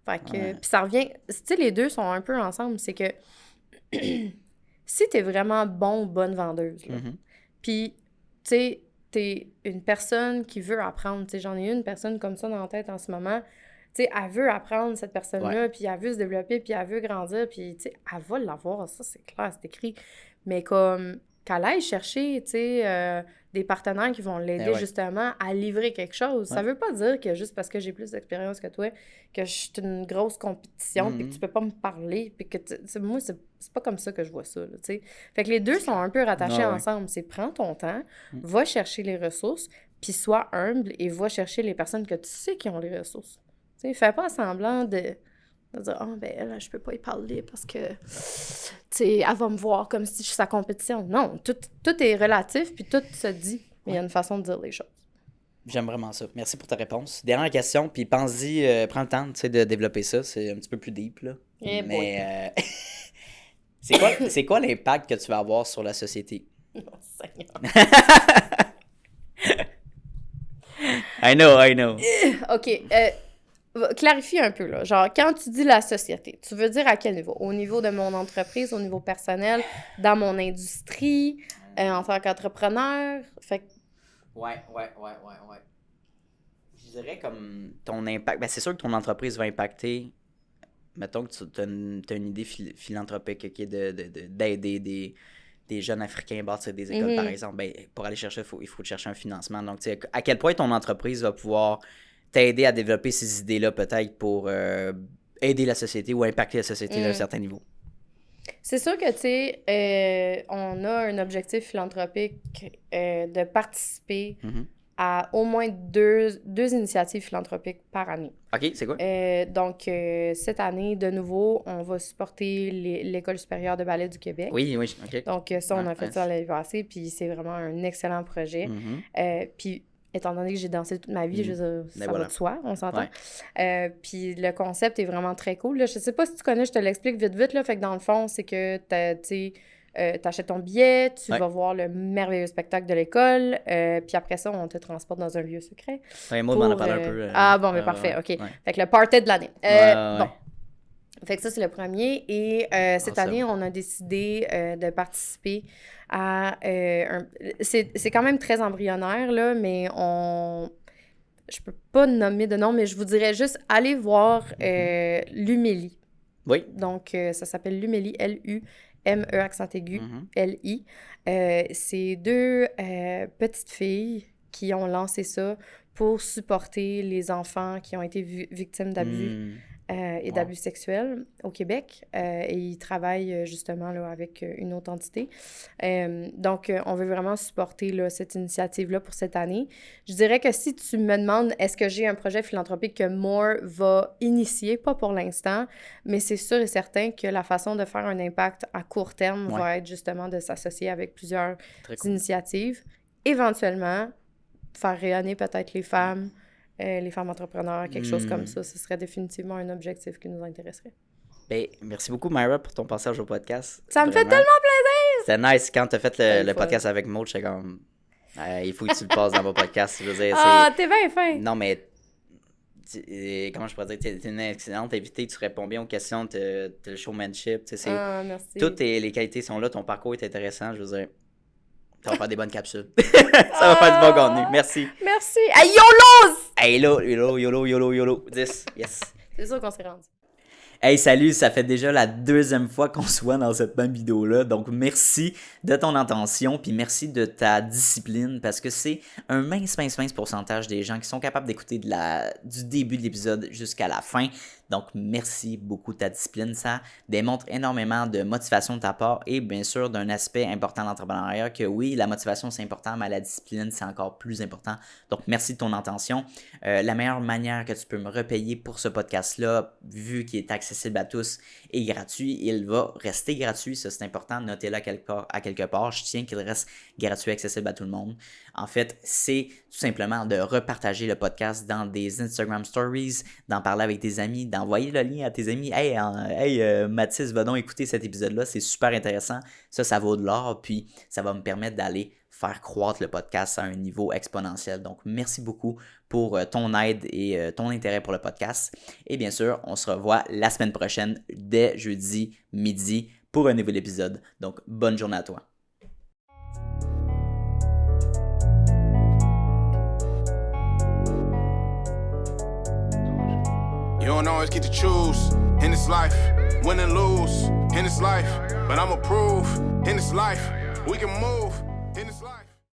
Fait que... Ouais. Puis ça revient... Tu sais, les deux sont un peu ensemble. C'est que... si t'es vraiment bon ou bonne vendeuse, là, Mhm. puis, tu sais, t'es une personne qui veut apprendre, tu sais, j'en ai une personne comme ça dans la tête en ce moment, tu sais, elle veut apprendre, cette personne-là, puis elle veut se développer, puis elle veut grandir, puis, tu sais, elle va l'avoir, ça, c'est clair, c'est écrit. Mais comme, qu'elle aille chercher, tu sais, des partenaires qui vont l'aider, ouais. justement, à livrer quelque chose. Ça Ouais. veut pas dire que juste parce que j'ai plus d'expérience que toi, que je suis une grosse compétition, puis que tu peux pas me parler, puis que, moi, c'est pas comme ça que je vois ça, là, tu sais. Fait que les deux sont un peu rattachés Ouais, ouais. ensemble. C'est prends ton temps, va chercher les ressources, puis sois humble et va chercher les personnes que tu sais qui ont les ressources. Tu sais, fais pas semblant de dire « Ah, ben elle, je peux pas y parler parce que, tu sais, elle va me voir comme si je suis sa compétition. » Non, tout est relatif, puis tout se dit. Mais il y a une façon de dire les choses. J'aime vraiment ça. Merci pour ta réponse. Dernière question, puis pense-y, prends le temps, tu sais, de développer ça. C'est un petit peu plus deep, là. Eh Mais c'est quoi l'impact que tu vas avoir sur la société? Oh, Seigneur. I know. OK, clarifie un peu, là. Genre, quand tu dis la société, tu veux dire à quel niveau? Au niveau de mon entreprise, au niveau personnel, dans mon industrie, en tant qu'entrepreneur? Fait que... Ouais. Je dirais comme ton impact. Ben, c'est sûr que ton entreprise va impacter. Mettons que tu as une idée philanthropique, OK, d'aider des jeunes Africains à bâtir des écoles, par exemple. Ben, pour aller chercher, il faut chercher un financement. Donc, tu sais, à quel point ton entreprise va pouvoir t'aider à développer ces idées-là, peut-être, pour aider la société ou impacter la société à un certain niveau. C'est sûr que, tu sais, on a un objectif philanthropique de participer à au moins deux initiatives philanthropiques par année. OK, c'est quoi? Donc, cette année, de nouveau, on va supporter l'École supérieure de ballet du Québec. Oui, OK. Donc, ça, on a fait ça l'année passée, puis c'est vraiment un excellent projet. Puis, étant donné que j'ai dansé toute ma vie, je veux dire, ça va de soi, on s'entend. Puis le concept est vraiment très cool. Là. Je sais pas si tu connais, je te l'explique vite, là. Fait que dans le fond, c'est que t'achètes ton billet, tu vas voir le merveilleux spectacle de l'école, puis après ça, on te transporte dans un lieu secret. Ouais, Maud m'en a parlé un peu. Ah bon, mais parfait, OK. Ouais. Fait que le party de l'année. Ouais. Bon. Fait que ça, c'est le premier. Et cette année, on a décidé de participer à c'est quand même très embryonnaire, là, mais je peux pas nommer de nom, mais je vous dirais juste, allez voir l'Humélie. Oui. Donc, ça s'appelle l'Humélie, L-U-M-E, accent aigu, L-I. C'est deux petites filles qui ont lancé ça pour supporter les enfants qui ont été victimes d'abus et d'abus sexuels au Québec. Et ils travaillent justement là, avec une autre entité. Donc, on veut vraiment supporter là, cette initiative-là pour cette année. Je dirais que si tu me demandes est-ce que j'ai un projet philanthropique que More va initier, pas pour l'instant, mais c'est sûr et certain que la façon de faire un impact à court terme va être justement de s'associer avec plusieurs initiatives. Éventuellement, faire rayonner peut-être les femmes entrepreneurs, quelque chose comme ça, ce serait définitivement un objectif qui nous intéresserait. Ben, merci beaucoup, Myra, pour ton passage au podcast. Ça me fait tellement plaisir! C'était nice. Quand t'as fait le podcast avec Maud, j'étais comme... il faut que tu le passes dans mon podcast. Je veux dire, t'es bien fin! Non, mais... comment je pourrais dire? T'es une excellente invitée, tu réponds bien aux questions, t'as le showmanship. Merci. Toutes les qualités sont là, ton parcours est intéressant, je veux dire... Ça va faire des bonnes capsules. Ça va faire du bon contenu. Merci. Merci. Hey, YOLOS! Hey, YOLO. 10. Yes. C'est sûr qu'on s'est rendu. Hey, salut, ça fait déjà la deuxième fois qu'on se voit dans cette même vidéo-là. Donc, merci de ton attention, puis merci de ta discipline, parce que c'est un mince pourcentage des gens qui sont capables d'écouter du début de l'épisode jusqu'à la fin. Donc, merci beaucoup de ta discipline. Ça démontre énormément de motivation de ta part et bien sûr d'un aspect important de l'entrepreneuriat que oui, la motivation c'est important, mais la discipline c'est encore plus important. Donc, merci de ton attention. La meilleure manière que tu peux me repayer pour ce podcast-là, vu qu'il est accessible à tous et gratuit, il va rester gratuit. Ça, c'est important. Notez-le à quelque part. Je tiens qu'il reste gratuit, accessible à tout le monde. En fait, c'est tout simplement de repartager le podcast dans des Instagram Stories, d'en parler avec tes amis, d'envoyer le lien à tes amis. Hey, Mathis, va donc écouter cet épisode-là, c'est super intéressant. Ça vaut de l'or, puis ça va me permettre d'aller faire croître le podcast à un niveau exponentiel. Donc, merci beaucoup pour ton aide et ton intérêt pour le podcast. Et bien sûr, on se revoit la semaine prochaine, dès jeudi midi, pour un nouvel épisode. Donc, bonne journée à toi. You don't always get to choose in this life, win and lose in this life. But I'ma prove in this life we can move.